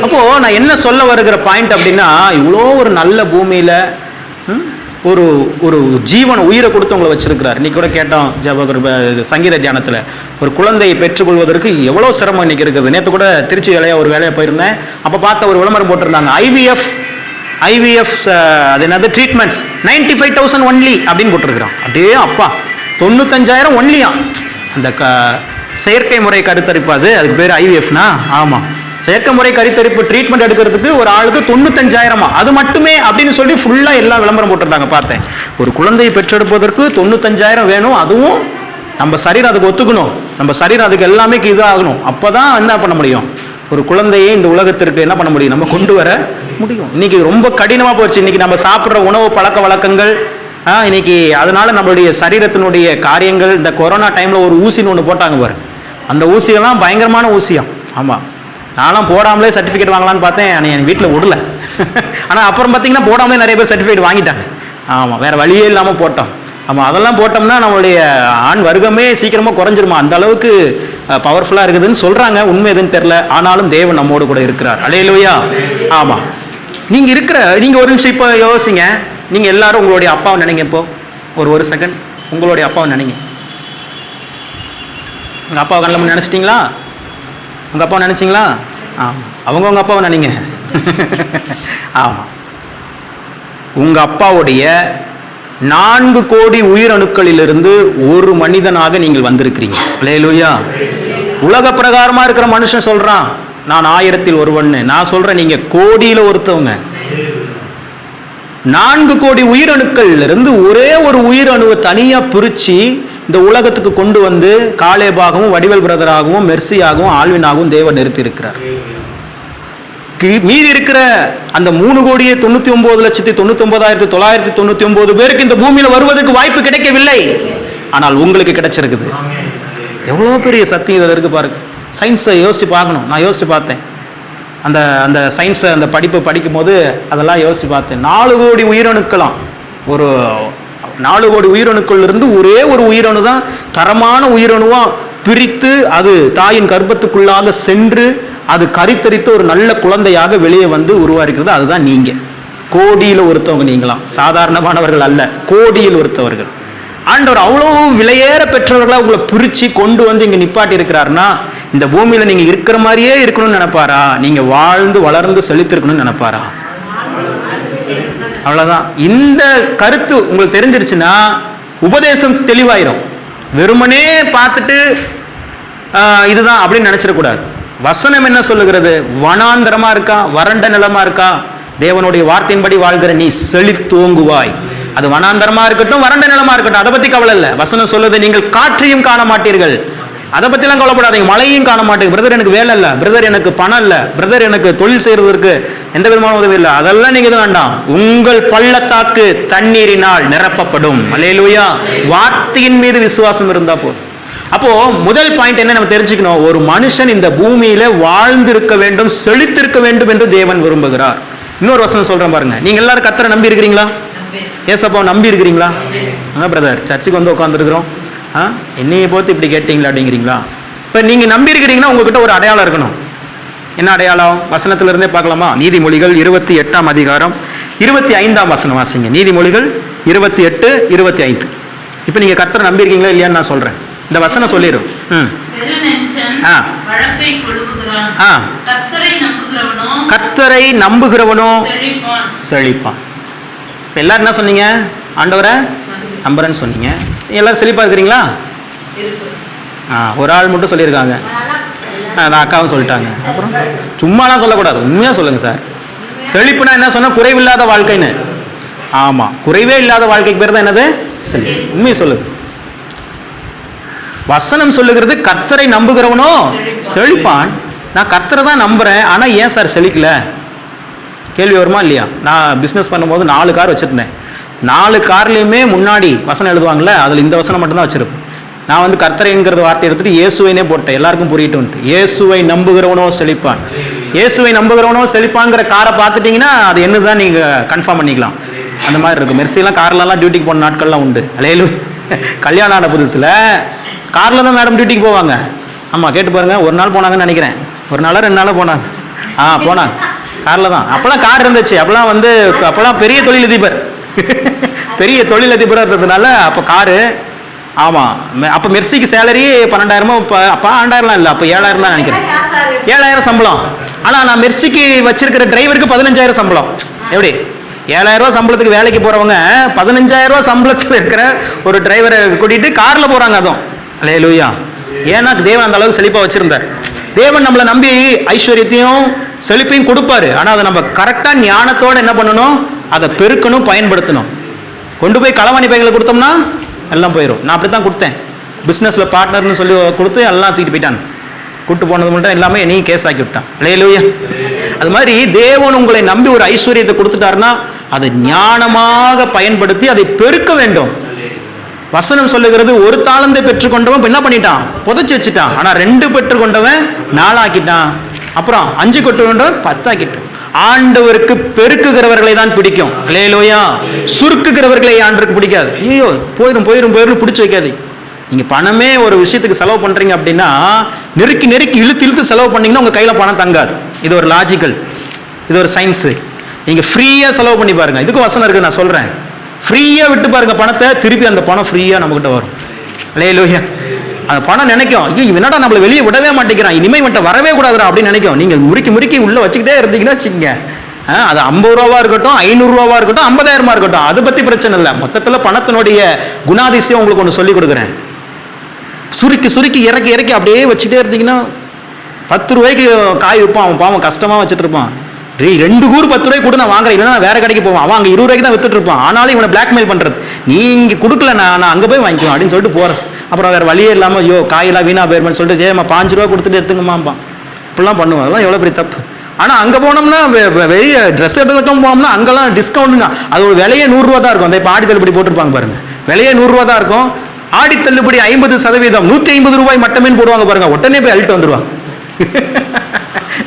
அப்போ நான் என்ன சொல்ல வருகிற பாயிண்ட் அப்படின்னா, இவ்வளோ ஒரு நல்ல பூமியில ஒரு ஒரு ஜீவன உயிரை கொடுத்து உங்களை வச்சிருக்கிறார். இன்னைக்கு கூட கேட்டோம் சங்கீத தியானத்தில், ஒரு குழந்தையை பெற்றுக்கொள்வதற்கு எவ்வளோ சிரமம் இன்னைக்கு இருக்குது. நேற்று கூட திருச்சி ஒரு வேலையை போயிருந்தேன். அப்போ பார்த்த ஒரு விளம்பரம் போட்டிருந்தாங்க, ஐவிஎஃப் அது என்னது ட்ரீட்மெண்ட்ஸ் 95,000 ஒன்லி அப்படின்னு போட்டிருக்கிறான். அப்படியே அப்பா 95,000 ஒன்லியா. அந்த செயற்கை முறை கருத்தரிப்பு, அதுக்கு பேர் ஐவிஎஃப்னா. ஆமாம், செயற்கை முறை கருத்தரிப்பு ட்ரீட்மெண்ட் எடுக்கிறதுக்கு ஒரு ஆளுக்கு 95,000, அது மட்டுமே அப்படின்னு சொல்லி ஃபுல்லாக எல்லாம் விளம்பரம் போட்டிருந்தாங்க. பார்த்தேன், ஒரு குழந்தையை பெற்றெடுப்பதற்கு 95,000 வேணும். அதுவும் நம்ம சரீரம் அதுக்கு ஒத்துக்கணும், நம்ம சரீரம் அதுக்கு எல்லாமே இதாகணும். அப்போ தான் என்ன பண்ண முடியும், ஒரு குழந்தையை இந்த உலகத்திற்கு என்ன பண்ண முடியும், நம்ம கொண்டு வர முடியும். இன்னைக்கு ரொம்ப கடினமாக போச்சு. இன்னைக்கு நம்ம சாப்பிட்ற உணவு பழக்க வழக்கங்கள் இன்னைக்கு, அதனால நம்மளுடைய சரீரத்தினுடைய காரியங்கள். இந்த கொரோனா டைமில் ஒரு ஊசின்னு ஒன்று போட்டாங்க பாருங்க, அந்த ஊசியெல்லாம் பயங்கரமான ஊசியாம். ஆமாம், நானும் போடாமலே சர்டிஃபிகேட் வாங்கலான்னு பார்த்தேன், ஆனால் என் வீட்டில் விடல. ஆனால் அப்புறம் பார்த்தீங்கன்னா போடாமலே நிறைய பேர் சர்டிஃபிகேட் வாங்கிட்டாங்க. ஆமாம், வேறு வழியே இல்லாமல் போட்டோம். ஆமாம், அதெல்லாம் போட்டோம்னா நம்மளுடைய ஆண் வர்க்கமே சீக்கிரமாக குறைஞ்சிருமா, அந்த அளவுக்கு பவர்ஃபுல்லாக இருக்குதுன்னு சொல்கிறாங்க. உண்மை எதுன்னு தெரில, ஆனாலும் தேவன் நம்மோடு கூட இருக்கிறார். அல்லேலூயா. ஆமாம். நீங்கள் ஒரு நிமிஷம் இப்போ யோசிங்க. நீங்கள் எல்லாரும் உங்களுடைய அப்பாவை நினைங்க. இப்போ ஒரு செகண்ட் உங்களுடைய அப்பாவை நினைங்க. உங்கள் அப்பாவை கண்ணில் நினச்சிட்டிங்களா? உங்கள் அப்பாவை நினச்சிங்களா? ஆமாம். உங்கள் அப்பாவை நினைங்க. ஆமாம். உங்கள் அப்பாவுடைய 4 கோடி உயிரணுக்களிலிருந்து ஒரு மனிதனாக நீங்கள் வந்திருக்கிறீங்க. அல்லேலூயா. உலக பிரகாரமாக இருக்கிற மனுஷன் சொல்கிறான் நான் 1000-ல் ஒருவன்னு. நான் சொல்கிறேன் நீங்கள் கோடியில் ஒருத்தவங்க. 4 கோடி உயிரணுக்களிலிருந்து ஒரே ஒரு உயிரணுவை தனியாக பிரித்து இந்த உலகத்துக்கு கொண்டு வந்து காலேபாகவும் வடிவேல் பிரதராகவும் மெர்சியாகவும் ஆல்வினாகவும் தேவன் நிறுத்தி இருக்கிறார். மீதி இருக்கிற அந்த 3,99,99,999 பேருக்கு இந்த பூமியில் வருவதற்கு வாய்ப்பு கிடைக்கவில்லை. ஆனால் உங்களுக்கு கிடைச்சிருக்குது. எவ்வளோ பெரிய சத்தியம் இதில் இருக்கு பாருங்க. சயின்ஸை யோசிச்சு பார்க்கணும். நான் யோசிச்சு பார்த்தேன். அந்த அந்த சயின்ஸை அந்த படிப்பை படிக்கும் போது அதெல்லாம் யோசிச்சு பார்த்தேன். 4 கோடி உயிரணுக்கலாம். ஒரு 4 கோடி உயிரணுக்கள் இருந்து ஒரே ஒரு உயிரணு தான் தரமான உயிரணுவா பிரித்து அது தாயின் கர்ப்பத்துக்குள்ளாக சென்று அது கரித்தரித்து ஒரு நல்ல குழந்தையாக வெளியே வந்து உருவாஇருக்கிறது. அதுதான் நீங்க. கோடியில் ஒருத்தவங்க நீங்களாம். சாதாரணமானவர்கள் அல்ல, கோடியில் ஒருத்தவர்கள். ஆண்டவர் அவ்வளோ விலையேற பெற்றவர்களாக உங்களை பிரித்து கொண்டு வந்து இங்கே நிப்பாட்டி இருக்கிறாருன்னா இந்த பூமியில் நீங்கள் இருக்கிற மாதிரியே இருக்கணும்னு நினைப்பாரா? நீங்கள் வாழ்ந்து வளர்ந்து செழித்திருக்கணும்னு நினைப்பாரா? அவ்வளோதான். இந்த கருத்து உங்களுக்கு தெரிஞ்சிருச்சுன்னா உபதேசம் தெளிவாயிரும். வெறுமனே பார்த்துட்டு இதுதான் அப்படின்னு நினச்சிடக்கூடாது. வசனம் என்ன சொல்லுகிறது? வனாந்தரமா இருக்கா, வறண்ட நிலமா இருக்கா, தேவனுடைய வார்த்தையின்படி வாழ்கிற நீ செழித்தோங்குவாய். அது வனாந்தரமா இருக்கட்டும், வறண்ட நிலமா இருக்கட்டும், அதை பத்தி கவலை இல்லை. வசனம் சொல்லுது நீங்கள் காற்றையும் காண மாட்டீர்கள். அதை பத்திலாம் கவலைப்படாதீங்க. மழையும் காண மாட்டீங்க. பிரதர் எனக்கு வேலை இல்லை, பிரதர் எனக்கு பணம் இல்லை, பிரதர் எனக்கு தொழில் செய்யறதற்கு எந்த விதமான உதவி இல்லை, அதெல்லாம் நீங்க இது வேண்டாம். உங்கள் பள்ளத்தாக்கு தண்ணீரினால் நிரப்பப்படும். அல்லேலூயா. வார்த்தையின் மீது விசுவாசம் இருந்தா போதும். அப்போ முதல் பாயிண்ட் என்ன நம்ம தெரிஞ்சுக்கணும்? ஒரு மனுஷன் இந்த பூமியில வாழ்ந்திருக்க வேண்டும், செழித்திருக்க வேண்டும் என்று தேவன் விரும்புகிறார். இன்னொரு வசனம் சொல்றேன் பாருங்க. நீங்க எல்லாரும் கர்த்தரை நம்பி இருக்கிறீங்களா? ஏசப்பாவை நம்பி இருக்கிறீங்களா? பிரதர் சர்ச்சுக்கு வந்து உட்காந்துருக்கிறோம், என்னையை போத்து இப்படி கேட்டீங்களா அப்படிங்கிறீங்களா? இப்போ நீங்க நம்பி இருக்கிறீங்கன்னா உங்ககிட்ட ஒரு அடையாளம் இருக்கணும். என்ன அடையாளம்? வசனத்துல இருந்தே பார்க்கலாமா? நீதிமொழிகள் 28ஆம் அதிகாரம் 25ஆம் வசனம் வாசிங்க. நீதிமொழிகள் 28, 25. இப்போ நீங்க கர்த்தரை நம்பி இருக்கீங்களா இல்லையான்னு நான் சொல்றேன். இந்த வசனம் சொல்லிடும். கர்த்தரை நம்புகிறவனோ செழிப்பான். இப்போ எல்லாரும் என்ன சொன்னீங்க? ஆண்டவரை நம்புறேன்னு சொன்னீங்க. எல்லாரும் செழிப்பா இருக்கிறீங்களா? ஒரு ஆள் மட்டும் சொல்லியிருக்காங்க. அதான் அக்காவும் சொல்லிட்டாங்க. அப்புறம் சும்மாலாம் சொல்லக்கூடாது, உண்மையாக சொல்லுங்க சார். செழிப்புனா என்ன சொன்னா? குறைவில்லாத வாழ்க்கைன்னு. ஆமாம், குறைவே இல்லாத வாழ்க்கைக்கு பேர் தான் என்னது? செழிப்பு. உண்மையை சொல்லுங்க. வசனம் சொல்லுகிறது கர்த்தரை நம்புகிறவனோ செழிப்பான். நான் கர்த்தரை தான் நம்புறேன், ஆனால் ஏன் சார் செழிக்கல? கேள்வி வருமா இல்லையா? நான் பிஸ்னஸ் பண்ணும்போது 4 கார் வச்சுருந்தேன். 4 கார்லேயுமே முன்னாடி வசனம் எழுதுவாங்கள்ல, அதில் இந்த வசனம் மட்டும்தான் வச்சுருப்பேன். நான் வந்து கர்த்தரைங்கிறது வார்த்தை எடுத்துட்டு இயேசுவைனே போட்டேன், எல்லாருக்கும் புரியட்டும்ட்டு. இயேசுவை நம்புகிறவனோ செழிப்பான். இயேசுவை நம்புகிறவனோ செழிப்பாங்கிற காரை பார்த்துட்டிங்கன்னா அது என்னதான் நீங்கள் கன்ஃபார்ம் பண்ணிக்கலாம். அந்த மாதிரி இருக்கும். மெர்சிலாம் கார்லலாம் டியூட்டிக்கு போன நாட்கள்லாம் உண்டு. அலையலு கல்யாணம் ஆன புதுசில் காரில் தான் மேடம் டியூட்டிக்கு போவாங்க. ஆமாம், கேட்டு பாருங்கள். ஒரு நாள் போனாங்கன்னு நினைக்கிறேன். ஒரு நாளோ 2 நாளோ போனாங்க. போனாங்க காரில் தான். அப்போல்லாம் கார் இருந்துச்சு. அப்போல்லாம் பெரிய தொழிலதிபர் பெரிய தொழிலதிபராக இருந்ததுனால அப்போ காரு. ஆமாம், அப்போ மெர்சிக்கு சேலரி 12,000. அப்போ 12,000 இல்லை, அப்போ 7,000 தான் நினைக்கிறேன். 7,000 சம்பளம். ஆனால் நான் மெர்சிக்கு வச்சிருக்கிற டிரைவருக்கு 15,000 சம்பளம். எப்படி? 7,000 ரூபா சம்பளத்துக்கு வேலைக்கு போகிறவங்க 15,000 ரூபா சம்பளத்தில் இருக்கிற ஒரு டிரைவரை கூட்டிகிட்டு காரில் போகிறாங்க. அதுவும் அல்லேலூயா. ஏன்னா தேவன் அந்த அளவுக்கு செழிப்பாக வச்சுருந்தார். தேவன் நம்மளை நம்பி ஐஸ்வர்யத்தையும் செழிப்பையும் கொடுப்பாரு. ஆனால் அதை நம்ம கரெக்டாக ஞானத்தோடு என்ன பண்ணணும்? அதை பெருக்கணும், பயன்படுத்தணும். கொண்டு போய் களவாணி பைகளை கொடுத்தோம்னா எல்லாம் போயிடும். நான் அப்படி தான் கொடுத்தேன். பிஸ்னஸில் பார்ட்னர்னு சொல்லி கொடுத்து எல்லாம் தூக்கிட்டு போயிட்டான். கூட்டு போனது மட்டும் எல்லாமே நீ கேஸ் ஆக்கி விட்டான். அல்லேலூயா. அது மாதிரி தேவன் உங்களை நம்பி ஒரு ஐஸ்வர்யத்தை கொடுத்துட்டாருன்னா அதை ஞானமாக பயன்படுத்தி அதை பெருக்க வேண்டும். வசனம் சொல்லுகிறது ஒரு தாளந்தை பெற்றுக்கொண்டவன் என்ன பண்ணிட்டான்? புதைச்சி வச்சுட்டான். ஆனால் 2 பெற்றுக்கொண்டவன் 4 ஆக்கிட்டான். அப்புறம் 5 கொண்டுக்கொண்டவன் 10 ஆக்கிட்டான். ஆண்டவருக்கு பெருக்குகிறவர்களை தான் பிடிக்கும். அல்லேலூயா. சுருக்குகிறவர்களை ஆண்டவருக்கு பிடிக்காது. ஐயோ போயிடும் போயிடும் போயிடும் பிடிச்சி வைக்காது. நீங்கள் பணமே ஒரு விஷயத்துக்கு செலவு பண்ணுறீங்க அப்படின்னா நெருக்கி நெருக்கி இழுத்து இழுத்து செலவு பண்ணிங்கன்னா உங்கள் கையில் பணம் தங்காது. இது ஒரு லாஜிக்கல். இது ஒரு சயின்ஸு. நீங்கள் ஃப்ரீயாக செலவு பண்ணி பாருங்கள். இதுக்கும் வசனம் இருக்குது, நான் சொல்கிறேன். ஃப்ரீயாக விட்டு பாருங்கள் பணத்தை, திருப்பி அந்த பணம் ஃப்ரீயாக நம்மக்கிட்ட வரும். அல்லேலூயா. அந்த பணம் நினைக்கும், ஐயோ இவனடா நம்மளை வெளியே விடவே மாட்டேங்கிறான், இனிமேல் மட்டும் வரவே கூடாதுடா அப்படின்னு நினைக்கும். நீங்கள் முறுக்கி உள்ளே வச்சுக்கிட்டே இருந்தீங்கன்னா வச்சுக்கோங்க, அது 50 ரூபாவா இருக்கட்டும், 500 ரூபாவா இருக்கட்டும், 50,000 இருக்கட்டும், அதை பற்றி பிரச்சனை இல்லை. மொத்தத்தில் பணத்தினுடைய குணாதிசயம் உங்களுக்கு ஒன்று சொல்லிக் கொடுக்குறேன். சுருக்கி இறக்கி அப்படியே வச்சுட்டே இருந்தீங்கன்னா 10 ரூபாய்க்கு காய் விற்பான், அவன் பாவம் கஷ்டமாக வச்சுட்டு இருப்பான். 2 கூறு 10 ரூபாய்க்கு கூட நான் வாங்குறேன், இல்லைன்னா வேற கடைக்கு போவான், அவன் அங்கே 20 ரூபாய்க்கு தான் வித்துட்டு இருப்பான். ஆனாலும் இவனை பிளாக்மெயில் பண்ணுறது, நீ இங்கே கொடுக்கல நான் அங்கே போய் வாங்கிக்குவேன் அப்படின்னு சொல்லிட்டு போகிறது. அப்புறம் வேறு வழியே இல்லாமல் ஐயோ காயெல்லாம் வீணா போயிருமேன்னு சொல்லிட்டு ஏமா 5 ரூபா கொடுத்துட்டு எடுத்துங்கம்மாப்பான். இப்படிலாம் பண்ணுவோம். அதெல்லாம் எவ்வளோ பெரிய தப்பு. ஆனால் அங்கே போனோம்னா வெளிய ட்ரெஸ் எடுத்துக்கிட்டோம் போனோம்னா அங்கெல்லாம் டிஸ்கவுண்ட்டுங்க. அது ஒரு விலையே 100 ரூபா தான் இருக்கும். அந்த இப்போ ஆடி தள்ளுபடி போட்டிருப்பாங்க பாருங்க, விலையே 100 ரூபா தான் இருக்கும். ஆடி தள்ளுபடி 50%, 150 ரூபாய் மட்டுமே போடுவாங்க பாருங்க, உடனே போய் அள்ளிட்டு வந்துடுவாங்க.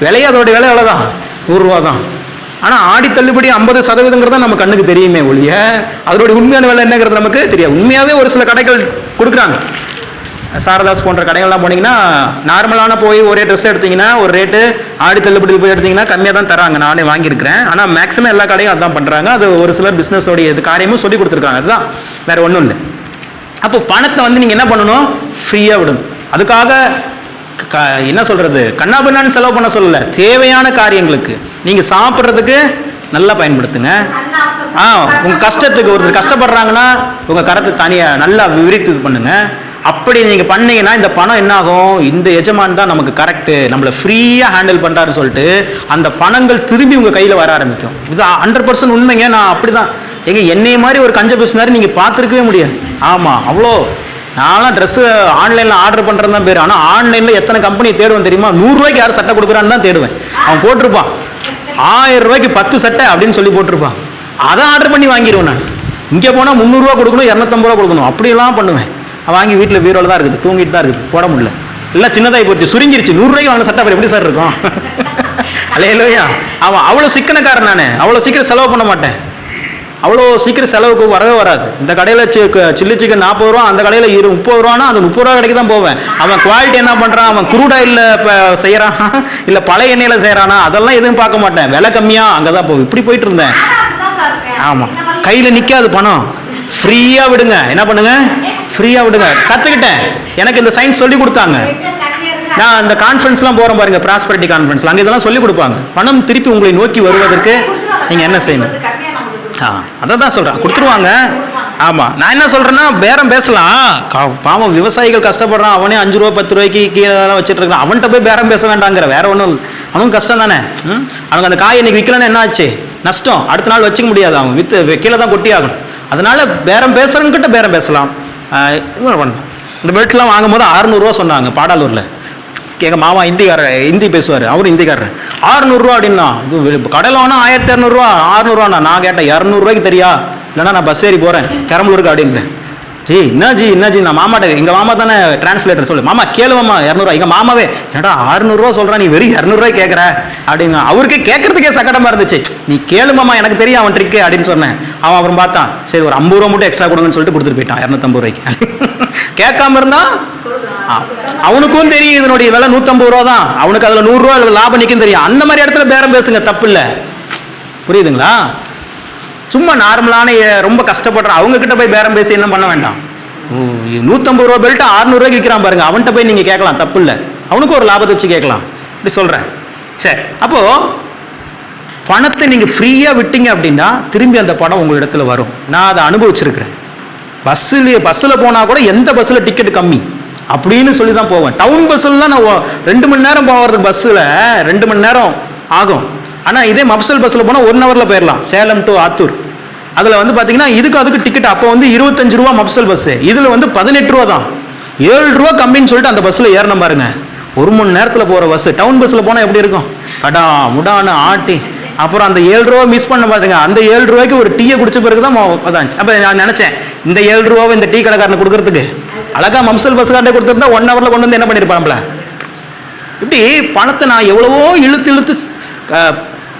விலையே அதோடைய விலை எவ்வளோதான், 100 ரூபா தான். ஆனால் ஆடி தள்ளுபடி 50%ங்கிறது நம்ம கண்ணுக்கு தெரியுமே ஒழிய அதோடைய உண்மையான விலை என்னங்கிறது நமக்கு தெரியாது. உண்மையாகவே ஒரு சில கடைகள் கொடுக்குறாங்க. சாரதாஸ் போன்ற கடைகள்லாம் போனீங்கன்னா நார்மலான போய் ஒரே ட்ரெஸ் எடுத்தீங்கன்னா ஒரு ரேட்டு, ஆடி தள்ளுபடியில் போய் எடுத்தீங்கன்னா கம்மியாக தான் தராங்க. நானே வாங்கியிருக்கிறேன். ஆனால் மேக்ஸிமம் எல்லா கடையும் அதான் பண்ணுறாங்க. அது ஒரு சிலர் பிஸ்னஸோடைய இது காரியமும் சொல்லி கொடுத்துருக்காங்க. அதுதான், வேறு ஒன்றும் இல்லை. அப்போ பணத்தை நீங்கள் என்ன பண்ணணும், ஃப்ரீயாக விடணும். அதுக்காக என்ன சொல்கிறது, கண்ணாபின்னான்னு செலவு பண்ண சொல்லலை, தேவையான காரியங்களுக்கு நீங்கள் சாப்பிட்றதுக்கு நல்லா பயன்படுத்துங்க. உங்கள் கஷ்டத்துக்கு, ஒருத்தர் கஷ்டப்படுறாங்கன்னா உங்கள் கரத்தை தனியாக நல்லா விரித்து இது பண்ணுங்கள். அப்படி நீங்கள் பண்ணீங்கன்னா இந்த பணம் என்ன ஆகும், இந்த எஜமான் தான் நமக்கு கரெக்டு, நம்மளை ஃப்ரீயாக ஹேண்டில் பண்ணுறாருன்னு சொல்லிட்டு அந்த பணங்கள் திரும்பி உங்கள் கையில் வர ஆரம்பிக்கும். இது 100% உண்மைங்க. நான் அப்படி தான், என்னைய மாதிரி ஒரு கஞ்ச பேசினாரு நீங்கள் பார்த்துருக்கவே முடியாது. ஆமாம், அவ்வளோ. நான்லாம் ட்ரெஸ்ஸு ஆன்லைனில் ஆர்டர் பண்ணுறது தான் பேர். ஆனால் ஆன்லைனில் எத்தனை கம்பெனி தேடுவேன் தெரியுமா? 100 ரூபாய்க்கு யார் சட்டை கொடுக்குறான்னு தான் தேடுவேன். அவன் போட்டிருப்பான் 1000 ரூபாய்க்கு 10 சட்டை அப்படின்னு சொல்லி போட்டிருப்பான். அதை ஆர்டர் பண்ணி வாங்கிடுவேன் நான். இங்கே போனால் 300 ரூபா கொடுக்கணும், 250 ரூபா கொடுக்கணும், அப்படியெல்லாம் பண்ணுவேன். வாங்கி வீட்டில் பீரோவில் தான் இருக்குது, தூங்கிட்டு தான் இருக்குது, போட முடியல, எல்லாம் சின்னதாகி போச்சு, சுருங்கிருச்சு. 100 ரூபாய்க்கு வாங்கின சட்டை எப்படி சார் இருக்கும்? அல்லேலூயா. அவன் அவ்வளோ சிக்கனக்காரன். நான் அவ்வளோ சீக்கிரம் செலவு பண்ண மாட்டேன். அவ்வளோ சீக்கிரம் செலவுக்கு வரவே வராது. இந்த கடையில் சில்லி சிக்கன் 40 ரூபா, அந்த கடையில் 30 ரூபானா அந்த 30 ரூபா கடைக்கு தான் போவேன். அவன் குவாலிட்டி என்ன பண்ணுறான், அவன் குரூட் ஆயிலில் இப்போ செய்கிறானா இல்லை பழைய எண்ணெயில் செய்கிறானா, அதெல்லாம் எதுவும் பார்க்க மாட்டேன். விலை கம்மியாக அங்கே தான் போவேன். இப்படி போயிட்டு இருந்தேன். ஆமாம், கையில் நிற்காது பணம். ஃப்ரீயாக விடுங்க. என்ன பண்ணுங்க, ஃப்ரீயாக விடுங்க. கற்றுக்கிட்டேன். எனக்கு இந்த சயின்ஸ் சொல்லி கொடுத்தாங்க. நான் அந்த கான்ஃபரன்ஸ்லாம் போகிறேன் பாருங்க, ப்ராஸ்பரிட்டி கான்ஃபரன்ஸ்லாம், அங்கே இதெல்லாம் சொல்லி கொடுப்பாங்க. பணம் திருப்பி உங்களை நோக்கி வருவதற்கு நீங்கள் என்ன செய்யணும்? அதை தான் சொல்கிறேன், கொடுத்துருவாங்க. ஆமாம், நான் என்ன சொல்கிறேன்னா பேரம் பேசலாம். பாவம் விவசாயிகள் கஷ்டப்படுறான், அவனே 5 ரூபா 10 ரூபாய்க்கு கீழே வச்சுட்டு இருக்கான். அவன்கிட்ட போய் பேரம் பேச வேண்டாங்கிற, வேற ஒன்றும் இல்லை. அவனும் கஷ்டம் தானே. அவனுக்கு அந்த காய் இன்னைக்கு விற்கலன்னு என்ன ஆச்சு, நஷ்டம். அடுத்த நாள் வச்சுக்க முடியாது, அவன் விற்று கீழே தான் கொட்டி ஆகணும். அதனால பேரம் பேசுகிறவங்கிட்ட பேரம் பேசலாம். பண்ணலாம். இந்த பெல்ட்லாம் வாங்கும் போது 600 ரூபா சொன்னாங்க பாடாலூரில். எங்கள் மாமா ஹிந்தி பேசுவார், அவரும் ஹிந்திக்காரர். 600 ரூபா அப்படின்னா, இது கடையில் வேணால் 1200 ரூபா, 600 ரூபாண்ணா. நான் கேட்டேன் 200 ரூபாய்க்கு தெரியா, இல்லைன்னா நான் பஸ் ஏறி போகிறேன் பெரம்பலூருக்கு அப்படின்னு. என்ன ஜி நான் மாமாட்ட, எங்கள் மாமா தானே டிரான்ஸ்லேட்டர், சொல்லு மாமா கேளுவாமா 200 ரூபா. எங்கள் மாமாவே என்னடா 600 ரூபா சொல்கிறான், நீ வெறும் 200 ரூபாய் கேட்குற அப்படின்னு. அவருக்கே கேட்கறதுக்கே சக்கடமாக இருந்துச்சு. நீ கேளு மாமா, எனக்கு தெரியும் அவன் ட்ரிக்கு அப்படின்னு சொன்னேன். அவன் அப்புறம் பார்த்தான், சரி ஒரு 50 ரூபா மட்டும் எக்ஸ்ட்ரா கொடுங்கன்னு சொல்லிட்டு கொடுத்துட்டு போயிட்டான் 250 ரூபாய்க்கு. கேட்காம இருந்தா அவனுக்கும் தெரியும் இதனுடைய விலை 150 ரூபா தான், அவனுக்கு அதில் 100 ரூபா லாபம் நிற்கும் தெரியும். அந்த மாதிரி இடத்துல பேரம் பேசுங்க, தப்பு இல்லை. புரியுதுங்களா? சும்மா நார்மலான ரொம்ப கஷ்டப்படுற அவங்க கிட்ட போய் பேரம் பேசி என்ன பண்ண வேண்டாம். 150 ரூபா பெல்ட் 600 ரூபாய்க்கு விற்கிறான் பாருங்க, அவன்கிட்ட போய் நீங்கள் கேட்கலாம், தப்பு இல்லை. அவனுக்கும் ஒரு லாபத்தை வச்சு கேட்கலாம். இப்படி சொல்கிறேன். சரி, அப்போது பணத்தை நீங்கள் ஃப்ரீயாக விட்டீங்க அப்படின்னா திரும்பி அந்த பணம் உங்கள் இடத்துல வரும். நான் அதை அனுபவிச்சிருக்கிறேன். பஸ்ஸில் போனால் கூட எந்த பஸ்ஸில் டிக்கெட் கம்மி அப்படின்னு சொல்லி தான் போவேன். டவுன் பஸ்ஸில்லாம் நான் 2 மணி நேரம் போகிறதுக்கு பஸ்ஸில் 2 மணி நேரம் ஆகும். ஆனால் இதே மப்சல் பஸ்ஸில் போனால் 1 ஹவரில் போயிடலாம், சேலம் டு ஆத்தூர். அதில் பார்த்தீங்கன்னா அதுக்கு டிக்கெட் அப்போ 25 ரூபா மப்சல் பஸ்ஸு, இதில் 18 ரூபா தான். 7 ரூபா கம்மின்னு சொல்லிட்டு அந்த பஸ்ஸில் ஏறணும் பாருங்க. 1 மணி நேரத்தில் போகிற பஸ்ஸு. டவுன் பஸ்ஸில் போனால் எப்படி இருக்கும், கடா முடான்னு ஆட்டி. அப்புறம் அந்த 7 ரூபா மிஸ் பண்ண பாருங்க. அந்த 7 ரூபாய்க்கு ஒரு டீயை குடிச்ச பிறகு தான் அதாச்சு. அப்போ நான் நினச்சேன், இந்த 7 ரூபாவை இந்த டீ கடைக்காரனை கொடுக்கறதுக்கு அழகா மம்சல் பஸ்ஸுக்காரே கொடுத்துருந்தா 1 ஹவரில் கொண்டு வந்து என்ன பண்ணியிருப்பாங்கள. இப்படி பணத்தை நான் எவ்வளவோ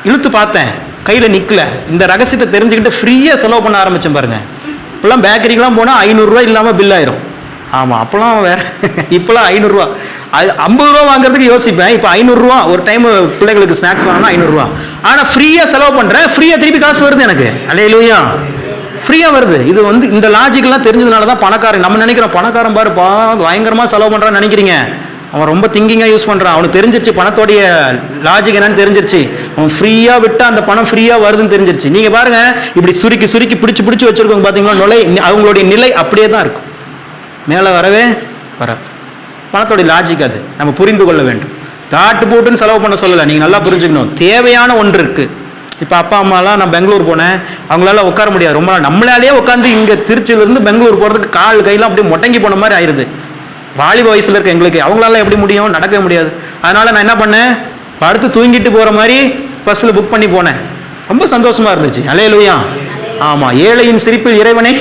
இழுத்து பார்த்தேன், கையில் நிற்கல. இந்த ரகசியத்தை தெரிஞ்சுக்கிட்டு ஃப்ரீயாக செலவு பண்ண ஆரம்பித்தேன் பாருங்க. இப்போலாம் பேக்கரிக்கெலாம் போனால் 500 ரூபா இல்லாமல் பில் ஆயிரும். ஆமாம், அப்போலாம் வேற. இப்போலாம் 500 ரூபா. அது 50 ரூபா வாங்குறதுக்கு யோசிப்பேன். இப்போ 500 ரூபா ஒரு டைம் பிள்ளைங்களுக்கு ஸ்நாக்ஸ் வாங்கினா 500 ரூபா. ஆனால் ஃப்ரீயாக செலவு பண்ணுறேன், ஃப்ரீயாக திருப்பி காசு வருது எனக்கு. அல்லேலூயா, ஃப்ரீயாக வருது. இது வந்து இந்த லாஜிக்கெல்லாம் தெரிஞ்சதுனால தான் பணக்காரன் நம்ம நினைக்கிறோம். பணக்காரன் பாருப்பா பயங்கரமாக செலவு பண்ணுறான்னு நினைக்கிறீங்க. அவன் ரொம்ப திங்கிங்காக யூஸ் பண்ணுறான். அவனுக்கு தெரிஞ்சிருச்சு பணத்தோடைய லாஜிக் என்னன்னு தெரிஞ்சிருச்சு. அவன் ஃப்ரீயாக விட்டு அந்த பணம் ஃப்ரீயாக வருதுன்னு தெரிஞ்சிருச்சு. நீங்கள் பாருங்கள், இப்படி சுருக்கி சுருக்கி பிடிச்சி வச்சுருக்கோங்க பார்த்தீங்களா, அவங்களுடைய நிலை அப்படியே தான் இருக்கும், மேலே வரவே வராது. பணத்தோடைய லாஜிக் அது நம்ம புரிந்து கொள்ள வேண்டும். தாட்டு போட்டுன்னு செலவு பண்ண சொல்லலை, நீங்கள் நல்லா புரிஞ்சுக்கணும். தேவையான ஒன்று இருக்குது. இப்போ அப்பா அம்மாலாம் நான் பெங்களூர் போனேன், அவங்களால உட்கார முடியாது ரொம்ப நாள். நம்மளாலேயே உட்காந்து இங்கே திருச்சியிலேருந்து பெங்களூர் போகிறதுக்கு கால் கையெல்லாம் அப்படியே முடங்கி போன மாதிரி ஆயிடுது. வாலிப வயசில் இருக்க எங்களுக்கு அவங்களால எப்படி முடியும், நடக்கவே முடியாது. அதனால் நான் என்ன பண்ணேன், படுத்து தூங்கிட்டு போகிற மாதிரி பஸ்ஸில் புக் பண்ணி போனேன். ரொம்ப சந்தோஷமாக இருந்துச்சு. அல்லேலூயா. ஆமாம், ஏழையின் சிரிப்பில் இறைவனை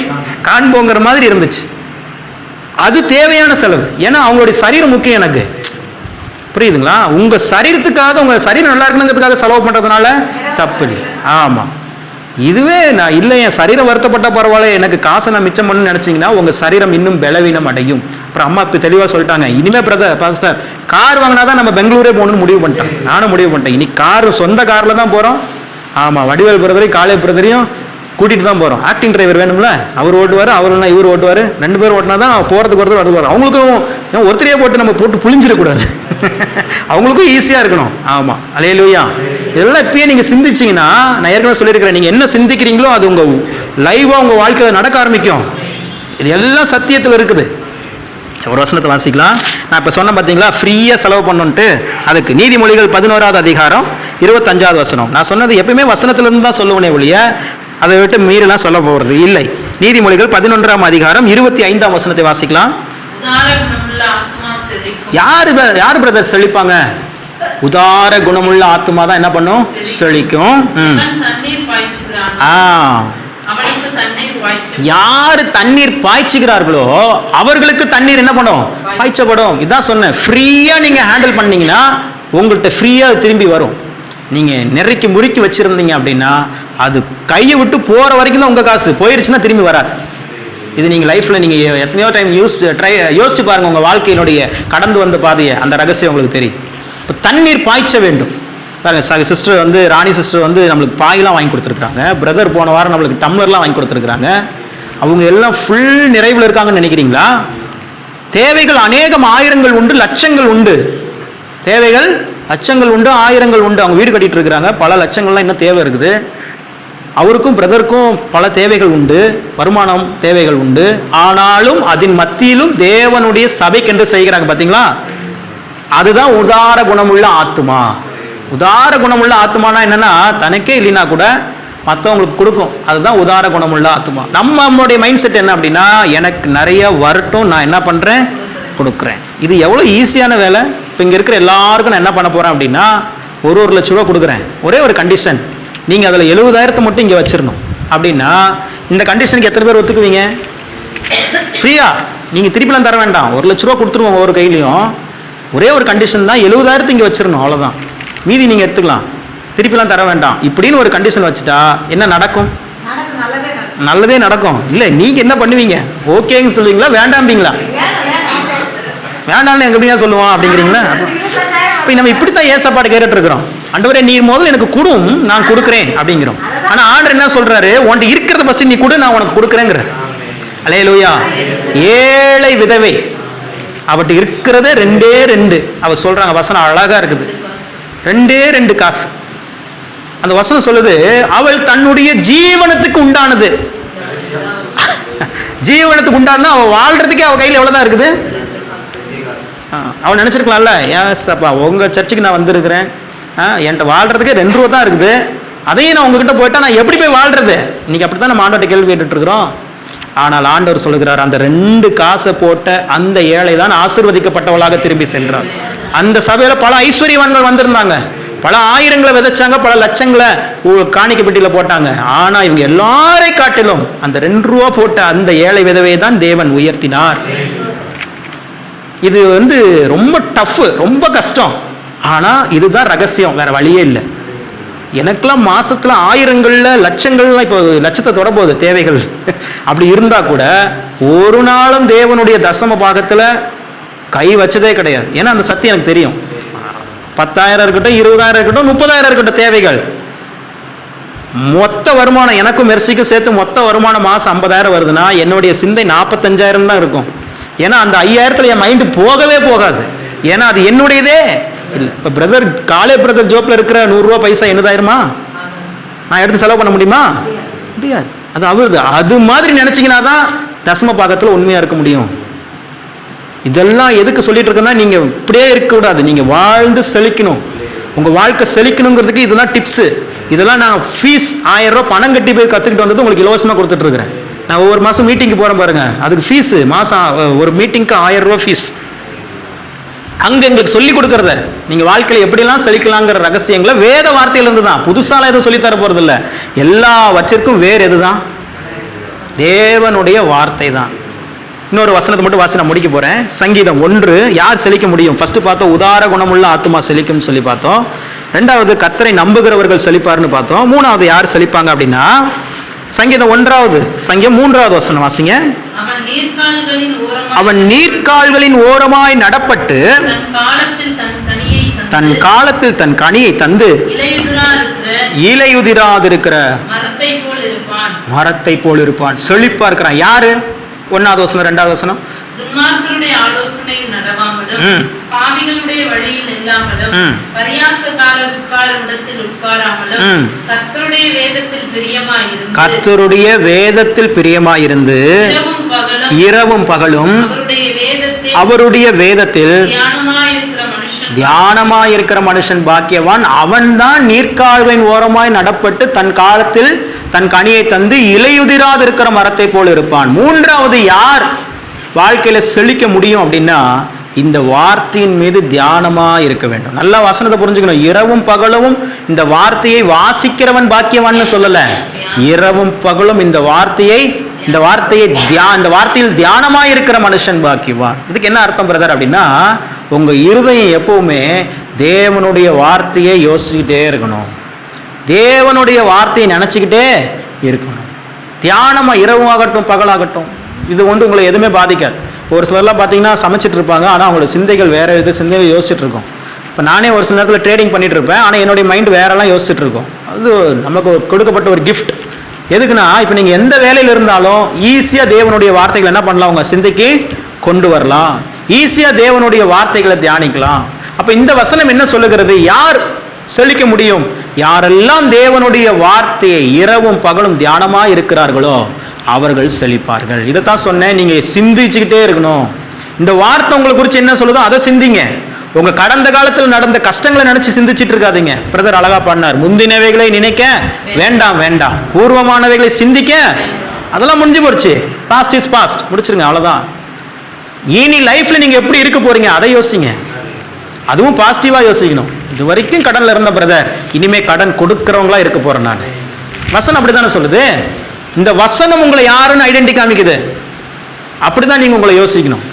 காண்போங்கிற மாதிரி இருந்துச்சு. அது தேவையான செலவு. ஏன்னா அவங்களுடைய சரீரம் முக்கியம் எனக்கு. புரியுதுங்களா? உங்கள் சரீரத்துக்காக, உங்கள் சரீரம் நல்லா இருக்கணுங்கிறதுக்காக செலவு பண்ணுறதுனால தப்பு இல்லை. ஆமாம், இதுவே நான் இல்லை என் சரீரம் வருத்தப்பட்ட பரவாயில்ல, எனக்கு காசை நான் மிச்சம் பண்ணணும்னு நினச்சிங்கன்னா உங்கள் சரீரம் இன்னும் பலவீனம் அடையும். அப்புறம் அம்மா இப்போ தெளிவாக சொல்லிட்டாங்க, இனிமேல் பாஸ்டர் கார் வாங்கினா தான் நம்ம பெங்களூரே போகணும்னு முடிவு பண்ணிட்டேன். நானும் முடிவு பண்ணிட்டேன், இனி கார் சொந்த காரில் தான் போகிறோம். ஆமாம், வடிவேல் பிரதரையும் காலே பிரதரையும் கூட்டிகிட்டு தான் போகிறோம். ஆக்டிங் டிரைவர் வேணும்ல, அவர் ஓட்டுவார், அவருன்னா இவர் ஓட்டுவார், 2 பேர் ஓட்டினா தான் போகிறதுக்கு ஒருத்தர் வரதுக்கு வரும். அவங்களுக்கும் ஒருத்தரையே போட்டு நம்ம போட்டு புளிஞ்சிடக்கூடாது, அவங்களுக்கும் ஈஸியாக இருக்கணும். ஆமாம், அல்லேலூயா. இதெல்லாம் இப்பயே நீங்கள் சிந்திச்சிங்கன்னா, நான் ஏற்கனவே சொல்லியிருக்கிறேன், நீங்கள் என்ன சிந்திக்கிறீங்களோ அது உங்கள் லைவாக உங்கள் வாழ்க்கையில் நடக்க ஆரம்பிக்கும். இது எல்லாம் சத்தியத்தில் இருக்குது. ஒரு வசனத்தை வாசிக்கலாம். நான் இப்போ சொன்னேன் பார்த்தீங்களா, ஃப்ரீயாக செலவு பண்ணுன்ட்டு. அதுக்கு நீதிமொழிகள் 11வது அதிகாரம் 25வது வசனம். நான் சொன்னது எப்பயுமே வசனத்திலிருந்து தான் சொல்லுவேனே ஒழிய அதை விட்டு மீறலாம் சொல்ல போகிறது இல்லை. நீதிமொழிகள் 11ஆம் அதிகாரம் 25ஆம் வசனத்தை வாசிக்கலாம். யார் பிரதர் செழிப்பாங்க? உதார குணமுள்ள ஆத்மா தான் என்ன பண்ணும், செழிக்கும். யாரு தண்ணீர் பாய்ச்சுகிறார்களோ அவர்களுக்கு தண்ணீர் என்ன பண்ணும், பாய்ச்சப்படும். இதான் சொன்னேன், ஃப்ரீயா நீங்க ஹேண்டில் பண்ணீங்கன்னா உங்கள்கிட்ட ஃப்ரீயா திரும்பி வரும். நீங்க நெருக்கி முறுக்கி வச்சிருந்தீங்க அப்படின்னா அது கையை விட்டு போற வரைக்கும் தான் உங்க காசு, போயிருச்சுன்னா திரும்பி வராது. இது நீங்க லைஃப்ல நீங்க எத்தனையோ டைம் யோசிச்சு பாருங்க, உங்க வாழ்க்கையினுடைய கடந்து வந்த பாதையை, அந்த ரகசியம் உங்களுக்கு தெரியும். இப்போ தண்ணீர் பாய்ச்ச வேண்டும். பாருங்க, சிஸ்டர் வந்து ராணி சிஸ்டர் வந்து நம்மளுக்கு பாயெல்லாம் வாங்கி கொடுத்துருக்காங்க. பிரதர் போன வாரம் நம்மளுக்கு டம்ளர்லாம் வாங்கி கொடுத்துருக்குறாங்க. அவங்க எல்லாம் ஃபுல் நிறைவில் இருக்காங்கன்னு நினைக்கிறீங்களா? தேவைகள் அநேகம் ஆயிரங்கள் உண்டு, லட்சங்கள் உண்டு. தேவைகள் லட்சங்கள் உண்டு, ஆயிரங்கள் உண்டு. அவங்க வீடு கட்டிட்டு இருக்கிறாங்க, பல லட்சங்கள்லாம் இன்னும் தேவை இருக்குது. அவருக்கும் பிரதருக்கும் பல தேவைகள் உண்டு, வருமானம் தேவைகள் உண்டு. ஆனாலும் அதன் மத்தியிலும் தேவனுடைய சபைக்கென்று செய்கிறாங்க. பார்த்தீங்களா, அதுதான் உதார குணமுள்ள ஆத்துமா. உதார குணமுள்ள ஆத்மானா என்னன்னா, தனக்கே இல்லைன்னா கூட மற்றவங்களுக்கு கொடுக்கும். அதுதான் உதார குணமுள்ள ஆத்மா. நம்மளுடைய மைண்ட் செட் என்ன அப்படின்னா, எனக்கு நிறைய வரட்டும், நான் என்ன பண்ணுறேன், கொடுக்குறேன். இது எவ்வளோ ஈஸியான வேலை. இப்போ இங்கே இருக்கிற எல்லாருக்கும் நான் என்ன பண்ண போகிறேன் அப்படின்னா, 1 லட்ச ரூபா கொடுக்குறேன். ஒரே ஒரு கண்டிஷன், நீங்கள் அதில் 70,000 மட்டும் இங்கே வச்சிடணும் அப்படின்னா, இந்த கண்டிஷனுக்கு எத்தனை பேர் ஒத்துக்குவீங்க? ஃப்ரீயா நீங்கள் திருப்பிலாம் தர வேண்டாம், 1 லட்ச ரூபா கொடுத்துருவோம் ஒவ்வொரு கையிலையும். ஒரே ஒரு கண்டிஷன் தான், 70,000 இங்கே வச்சிடணும், அவ்வளோதான். மீதி நீங்கள் எடுத்துக்கலாம், திருப்பிலாம் தர வேண்டாம் இப்படின்னு ஒரு கண்டிஷன் வச்சுட்டா என்ன நடக்கும்? நல்லதே நடக்கும். இல்லை, நீங்கள் என்ன பண்ணுவீங்க? ஓகேன்னு சொல்லுவீங்களா, வேண்டாம்பீங்களா? வேண்டாம்னு எங்க எப்படியா சொல்லுவோம் அப்படிங்கிறீங்களா? இப்போ நம்ம இப்படித்தான் ஏசப்பாடு கேட்டுட்டு இருக்கிறோம். ஆண்டவரே நீர் முதல்ல எனக்கு கொடும், நான் கொடுக்குறேன் அப்படிங்கிறோம். ஆனால் ஆண்டவர் என்ன சொல்றாரு, உன்கிட்ட இருக்கிறத ஃபர்ஸ்ட் நீ கொடு, நான் உனக்கு கொடுக்குறேங்கிறார். அல்லேலூயா. ஏழை விதவை, அவட்ட இருக்கிறதே 2 அவ சொல்றாங்க. வசனம் அழகா இருக்குது, 2 காசு. அந்த வசனம் சொல்லுது, அவள் தன்னுடைய ஜீவனத்துக்கு உண்டானது. ஜீவனத்துக்கு உண்டானா அவள் வாழ்றதுக்கே அவள் கையில் எவ்வளவுதான் இருக்குது. அவன் நினைச்சிருக்கலாம்ல, ஏசப்பா உங்க சர்ச்சுக்கு நான் வந்திருக்கிறேன், என்கிட்ட வாழ்றதுக்கே 2 ரூபா தான் இருக்குது, அதையும் நான் உங்ககிட்ட போயிட்டா நான் எப்படி போய் வாழ்றது? இன்னைக்கு அப்படித்தான் நம்ம ஆண்டவர்கிட்ட கேள்வி கேட்டுட்டு இருக்கிறோம். ஆனால் ஆண்டவர் சொல்லுகிறார், அந்த 2 காசை போட்ட அந்த ஏழை தான் ஆசீர்வதிக்கப்பட்டவளாக திரும்பி சென்றார். அந்த சபையில பல ஐஸ்வர்யவான்கள் வந்திருந்தாங்க, பல ஆயிரங்களை விதைச்சாங்க, பல லட்சங்களை காணிக்கை பெட்டியில போட்டாங்க. ஆனா இவங்க எல்லாரை காட்டிலும் அந்த 2 ரூபா போட்ட அந்த ஏழை விதவையை தான் தேவன் உயர்த்தினார். இது வந்து ரொம்ப டஃப், ரொம்ப கஷ்டம். ஆனா இதுதான் ரகசியம், வேற வழியே இல்லை. எனக்கெல்லாம் மாசத்துல ஆயிரங்கள்ல லட்சங்கள்லாம், இப்போ லட்சத்தை தொட போகுது தேவைகள். அப்படி இருந்தா கூட ஒரு நாளும் தேவனுடைய தசம பாகத்துல கை வச்சதே கிடையாது. ஏன்னா அந்த சத்தியம் எனக்கு தெரியும். 10,000 இருக்கட்டும், 20,000 இருக்கட்டும், 30,000 இருக்கட்டும், தேவைகள் மொத்த வருமானம் எனக்கும் மெர்சிக்கும் சேர்த்து மொத்த வருமானம் மாதம் 50,000 வருதுன்னா என்னுடைய சிந்தை 45,000 தான் இருக்கும். ஏன்னா அந்த 5,000த்துல என் மைண்டு போகவே போகாது. ஏன்னா அது என்னுடையதே இல்லை. இப்போ பிரதர் பிரதர் ஜோப்பில் இருக்கிற 100 ரூபா பைசா என்னதாயிருமா? நான் எடுத்து செலவு பண்ண முடியுமா? முடியாது. அது அவருது. அது மாதிரி நினைச்சிங்கன்னா தான் தசம பாகத்தில் உண்மையாக இருக்க முடியும். இதெல்லாம் எதுக்கு சொல்லிட்டு இருக்கேன்னா, நீங்கள் இப்படியே இருக்கக்கூடாது. நீங்கள் வாழ்ந்து செழிக்கணும். உங்கள் வாழ்க்கை செழிக்கணுங்கிறதுக்கு இதெல்லாம் டிப்ஸு. இதெல்லாம் நான் ஃபீஸ் 1000 ரூபா பணம் கட்டி போய் கற்றுக்கிட்டு வந்தது உங்களுக்கு இலவசமாக கொடுத்துட்ருக்குறேன். நான் ஒவ்வொரு மாதம் மீட்டிங்கு போகிறேன் பாருங்க, அதுக்கு ஃபீஸு மாதம் ஒரு மீட்டிங்க்கு 1000 ரூபா ஃபீஸ். அங்கே எங்களுக்கு சொல்லி கொடுக்குறத நீங்கள் வாழ்க்கையில் எப்படிலாம் செழிக்கலாங்கிற ரகசியங்களை வேத வார்த்தையிலேருந்து தான், புதுசாலாம் எதுவும் சொல்லித்தர போகிறது இல்லை. எல்லாவற்றிற்கும் வேறு எது தான்? தேவனுடைய வார்த்தை தான். இன்னொரு வசனத்தை மட்டும் வாசி நான் முடிக்க போகிறேன். சங்கீதம் 1 யார் செழிக்க முடியும்? ஃபஸ்ட்டு பார்த்தோம் உதார குணமுள்ள ஆத்துமா செழிக்கும்னு சொல்லி பார்த்தோம். 2வது கர்த்தரை நம்புகிறவர்கள் செழிப்பார்னு பார்த்தோம். 3வது யார் செழிப்பாங்க அப்படின்னா சங்கீதம் 1 சங்கீதம் 3வது வசனம் வாசிங்க. அவன் நீர்க்கால்களின் ஓரமாய் நடப்பட்டு தன் காலத்தில் தன் கனியை தந்து இலையுதிராதிருக்கிற மரத்தை போல் இருப்பான். செழிப்பா இருக்கிறான். யாரு? 1வது வசனம் 2வது வசனம். துன்மார்க்கருடைய ஆலோசனையில் நடவாமலும் பாவிகளுடைய வழியில் நில்லாமலும் பரியாசக்காரர் உட்காரும் இடத்தில் உட்காராமலும் கர்த்தருடைய வேதத்தில் பிரியமாயிருந்து இரவும் பகலும் அவருடைய வேதத்தில் தியானமாயிருக்கிற மனுஷன் பாக்கியவான். அவன்தான் நீர்க்கால்களின் ஓரமாய் நடப்பட்டு தன் காலத்தில் தன் கனியை தந்து இலையுதிராதிருக்கிற மரத்தை போல் இருப்பான். 3வது யார் வாழ்க்கையில செழிக்க முடியும் அப்படின்னா இந்த வார்த்தையின் மீது தியானமா இருக்க வேண்டும். நல்ல வசனத்தை புரிஞ்சுக்கணும். இரவும் பகலும் இந்த வார்த்தையை வாசிக்கிறவன் பாக்கியவான்னு சொல்லல. இரவும் பகலும் இந்த வார்த்தையில் தியானமா இருக்கிற மனுஷன் பாக்கியவான். இதுக்கு என்ன அர்த்தம் பிரதர் அப்படின்னா, உங்க இருதயம் எப்பவுமே தேவனுடைய வார்த்தையை யோசிச்சுக்கிட்டே இருக்கணும். தேவனுடைய வார்த்தையை நினைச்சுக்கிட்டே இருக்கணும். தியானமா இரவாகட்டும் பகலாகட்டும் இது உங்களை எதுவுமே பாதிக்காது. ஒரு சிலர்லாம் பார்த்தீங்கன்னா சமைச்சிட்டு இருப்பாங்க, ஆனால் அவங்களோட சிந்தைகள் வேற சிந்தைகள் யோசிச்சுட்டு இருக்கும். இப்போ நானே ஒரு சில நேரத்தில் ட்ரேடிங் பண்ணிட்டு இருப்பேன், ஆனால் என்னுடைய மைண்ட் வேறெல்லாம் யோசிச்சுட்டு இருக்கும். அது நமக்கு கொடுக்கப்பட்ட ஒரு கிஃப்ட். எதுக்குன்னா, இப்போ நீங்கள் எந்த வேலையில் இருந்தாலும் ஈஸியாக தேவனுடைய வார்த்தைகளை என்ன பண்ணலாம், உங்கள் சிந்தைக்கு கொண்டு வரலாம். ஈஸியாக தேவனுடைய வார்த்தைகளை தியானிக்கலாம். அப்போ இந்த வசனம் என்ன சொல்லுகிறது? யார் செழிக்க முடியும்? யாரெல்லாம் தேவனுடைய வார்த்தையை இரவும் பகலும் தியானமா இருக்கிறார்களோ அவர்கள் செழிப்பார்கள். இதைத்தான் சொன்னேன். நீங்க சிந்திச்சுக்கிட்டே இருக்கணும். இந்த வார்த்தை உங்களை குறித்து என்ன சொல்லுதோ அதை சிந்திங்க. உங்க கடந்த காலத்தில் நடந்த கஷ்டங்களை நினைச்சு சிந்திச்சுட்டு இருக்காதீங்க. பிரதர் அழகா பண்ணார், முந்தினவைகளை நினைக்க வேண்டாம், பூர்வமானவைகளை சிந்திக்க. அதெல்லாம் முடிஞ்சு போச்சு. பாஸ்ட் இஸ் பாஸ்ட், முடிச்சிருங்க, அவ்வளவுதான். இனி லைஃப்ல நீங்க எப்படி இருக்க போறீங்க அதை யோசிங்க. அதுவும் பாசிட்டிவா யோசிக்கணும். இது வரைக்கும் கடன்ல இருந்த பிரதர், இனிமே கடன் கொடுக்கிறவங்களா இருக்க போறேன் நான். வசனம் அப்படித்தானே சொல்லுது. இந்த வசனம் உங்களை யாருன்னு ஐடென்டி காமிக்குது. அப்படிதான் நீங்க உங்களை யோசிக்கணும்.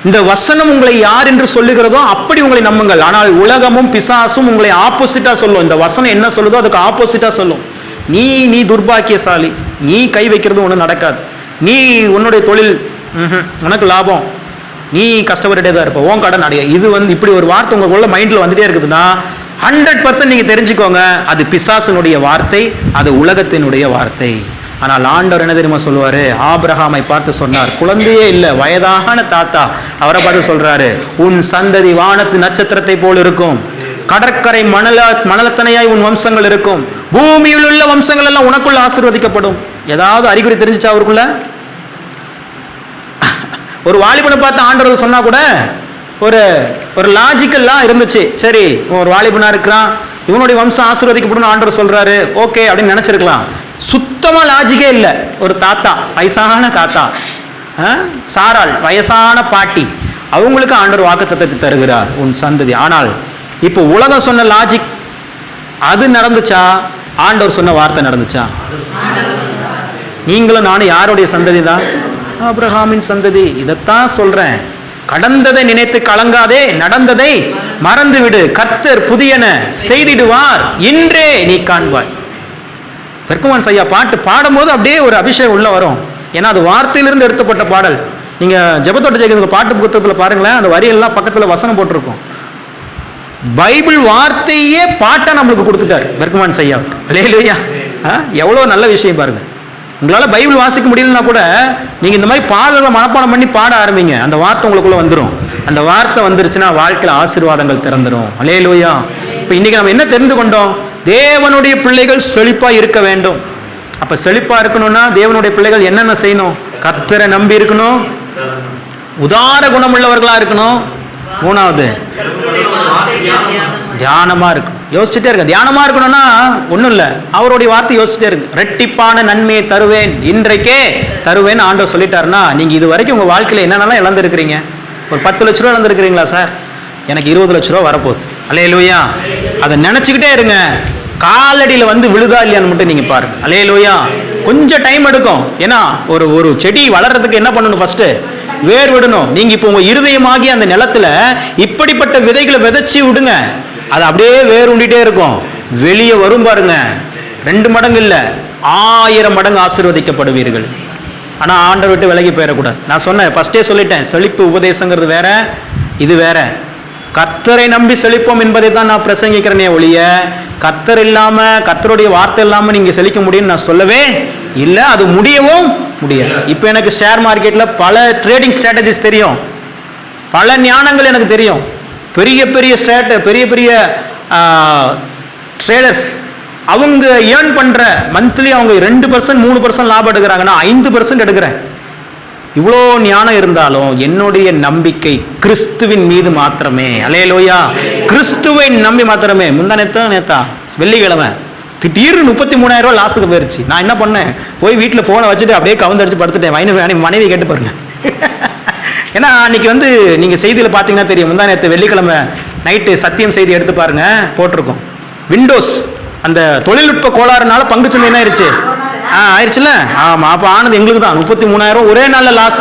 இந்த வசனம் உங்களை யார் என்று சொல்லுகிறதோ அப்படி உங்களை நம்புங்கள். ஆனால் உலகமும் பிசாசும் உங்களை ஆப்போசிட்டா சொல்லும். இந்த வசனம் என்ன சொல்லுதோ அதுக்கு ஆப்போசிட்டா சொல்லும். நீ துர்பாக்கியசாலி, நீ கை வைக்கிறது ஒன்றும் நடக்காது, நீ உன்னுடைய தொழில் உனக்கு லாபம், நீ கஷ்டப்பட்டுட்டே தான் இருப்ப, உன் கடன் அடைய. இது இப்படி ஒரு வார்த்தை உங்களுக்குள்ள மைண்ட்ல வந்துட்டே இருக்குதுன்னா 100% நீங்க தெரிஞ்சுக்கோங்க, அது பிசாசனுடைய வார்த்தை, அது உலகத்தினுடைய வார்த்தை. ஆனால் ஆண்டவர் என்ன தெரியுமா சொல்லுவாரு? ஆபிரகாமை பார்த்து சொன்னார், குழந்தையே இல்லை, வயதான தாத்தா. அவரை பார்த்து சொல்றாரு, உன் சந்ததி வானத்து நட்சத்திரத்தை போல் இருக்கும், கடற்கரை மணலத்தனையாய் உன் வம்சங்கள் இருக்கும், பூமியில் உள்ள வம்சங்கள் எல்லாம் உனக்குள்ள ஆசீர்வதிக்கப்படும். ஏதாவது அறிகுறி தெரிஞ்சுச்சா அவருக்குள்ள? ஒரு வாலிபனை பார்த்து ஆண்டவர் சொன்னா கூட ஒரு லாஜிக்கல்லாம் இருந்துச்சு. சரி, ஒரு வாலிபனா இருக்கிறான், இவனுடைய வம்சம் ஆசீர்வதிக்கப்படும் ஆண்டவர் சொல்றாரு, ஓகே அப்படின்னு நினைச்சிருக்கலாம். சுத்தமா லாஜிக்கே இல்லை. ஒரு தாத்தா, வயசான தாத்தா, சாராள் வயசான பாட்டி, அவங்களுக்கு ஆண்டவர் வாக்குத்தத்தத்தை தருகிறார், உன் சந்ததி. ஆனால் இப்போ உலகம் சொன்ன லாஜிக் அது நடந்துச்சா? ஆண்டவர் சொன்ன வார்த்தை நடந்துச்சா? நீங்களும் நானும் யாருடைய சந்ததி தான்? ஆபிரகாமின் சந்ததி. இதைத்தான் சொல்றேன். கடந்ததை நினைத்து கலங்காதே, நடந்ததை மறந்து விடு, கர்த்தர் புதியன செய்திடுவார், இன்றே நீ காண்பாய். பெர்குமான் ஐயா பாட்டு பாடும்போது அப்படியே ஒரு அபிஷேகம் உள்ள வரும். ஏன்னா அது வார்த்தையிலிருந்து எடுத்தப்பட்ட பாடல். நீங்கள் ஜெபத்தோட்ட ஜெயிக்கிறதுக்கு பாட்டு புத்தகத்தில் பாருங்களேன், அந்த வரியெல்லாம் பக்கத்தில் வசனம் போட்டிருக்கும். பைபிள் வார்த்தையே பாட்டை நம்மளுக்கு கொடுத்துட்டார் பெர்க்மேன்ஸ் ஐயாவுக்கு. அல்லேலூயா. எவ்வளோ நல்ல விஷயம் பாருங்க. உங்களால் பைபிள் வாசிக்க முடியலன்னா கூட நீங்கள் இந்த மாதிரி பாடலை மனப்பாடம் பண்ணி பாட ஆரம்பிங்க. அந்த வார்த்தை உங்களுக்குள்ள வந்துடும். அந்த வார்த்தை வந்துருச்சுன்னா வாழ்க்கையில் ஆசீர்வாதங்கள் திறந்துடும். அல்லேலூயா. இப்போ இன்னைக்கு நம்ம என்ன தெரிந்து கொண்டோம்? தேவனுடைய பிள்ளைகள் செழிப்பாக இருக்க வேண்டும். அப்போ செழிப்பாக இருக்கணும்னா தேவனுடைய பிள்ளைகள் என்னென்ன செய்யணும்? கர்த்தரை நம்பி இருக்கணும், உதார குணமுள்ளவர்களாக இருக்கணும். மூணாவது தியானமா இருக்கும். யோசிச்சுட்டே இருக்க. தியானமா இருக்கணும்னா ஒன்றும் இல்லை, அவருடைய வார்த்தை யோசிச்சுட்டே இருக்கு. ரெட்டிப்பான நன்மையை தருவேன், இன்றைக்கே தருவேன் ஆண்டவர் சொல்லிட்டாருன்னா, நீங்க இது வரைக்கும் உங்க வாழ்க்கையில என்னென்னலாம் இழந்திருக்கிறீங்க? ஒரு 10 லட்ச ரூபா இழந்திருக்கிறீங்களா? சார் எனக்கு 20 லட்ச ரூபா வரப்போகுது. அல்லேலூயா. அதை நினைச்சுக்கிட்டே இருங்க. காலடியில் வந்து விழுதா இல்லையான்னு மட்டும் நீங்க பாருங்க. அல்லேலூயா. கொஞ்சம் டைம் எடுக்கும். ஏன்னா ஒரு செடி வளர்றதுக்கு என்ன பண்ணணும்? ஃபர்ஸ்ட் வேர் விடணும். நீங்க இப்போ உங்க இருதயமாகி அந்த நிலத்துல இப்படிப்பட்ட விதைகளை விதைச்சி விடுங்க. அது அப்படியே வேர் உண்டிட்டே இருக்கும். வெளியே வரும் பாருங்க, 2 மடங்கு இல்ல 1000 மடங்கு ஆசீர்வதிக்கப்படுவீர்கள். ஆனா ஆண்டவர் விட்டு விலகி போயிடக்கூடாது. நான் சொன்னேன், ஃபர்ஸ்டே சொல்லிட்டேன், செழிப்பு உபதேசங்கிறது வேற, இது வேற. கர்த்தரை நம்பி செழிப்போம் என்பதை தான் நான் பிரசங்கிக்கிறேனே ஒழிய, கர்த்தர் இல்லாம, கர்த்தருடைய வார்த்தை இல்லாம நீங்க செழிக்க முடியும்னு நான் சொல்லவே இல்லை. அது முடியவும் முடியாது. இப்போ எனக்கு ஷேர் மார்க்கெட்ல பல ட்ரேடிங் ஸ்ட்ராட்டஜிஸ் தெரியும், பல ஞானங்கள் எனக்கு தெரியும். பெரிய பெரிய பெரிய ட்ரேடர்ஸ் அவங்க ஏர்ன் பண்ற மந்த்லி அவங்க 2% 3% லாபம் எடுக்கிறாங்க, நான் 5% எடுக்கிறேன். இவ்வளோ ஞானம் இருந்தாலும் என்னுடைய நம்பிக்கை கிறிஸ்துவின் மீது மாத்திரமே. அல்லேலூயா. கிறிஸ்துவை நம்பி மாத்திரமே. நேத்தா வெள்ளிக்கிழமை திடீர்னு 33,000 ரூபா லாஸுக்கு போயிருச்சு. நான் என்ன பண்ணேன்? போய் வீட்டில் ஃபோனை வச்சுட்டு அப்படியே கவுந்தடிச்சு படுத்துட்டேன். மனைவி கேட்டு பாருங்க. ஏன்னா அன்னைக்கு வந்து நீங்கள் செய்தியில் பார்த்தீங்கன்னா தெரியும், நேற்று வெள்ளிக்கிழமை நைட்டு சத்தியம் செய்தி எடுத்து பாருங்க, போட்டிருக்கோம். விண்டோஸ் அந்த தொழில்நுட்ப கோளாறுனால பங்குச்சந்தை என்ன ஆயிடுச்சு? ஆயிடுச்சுல. ஆமாம். அப்போ ஆனது எங்களுக்கு தான் 33,000 ஒரே நாளில் லாஸ்.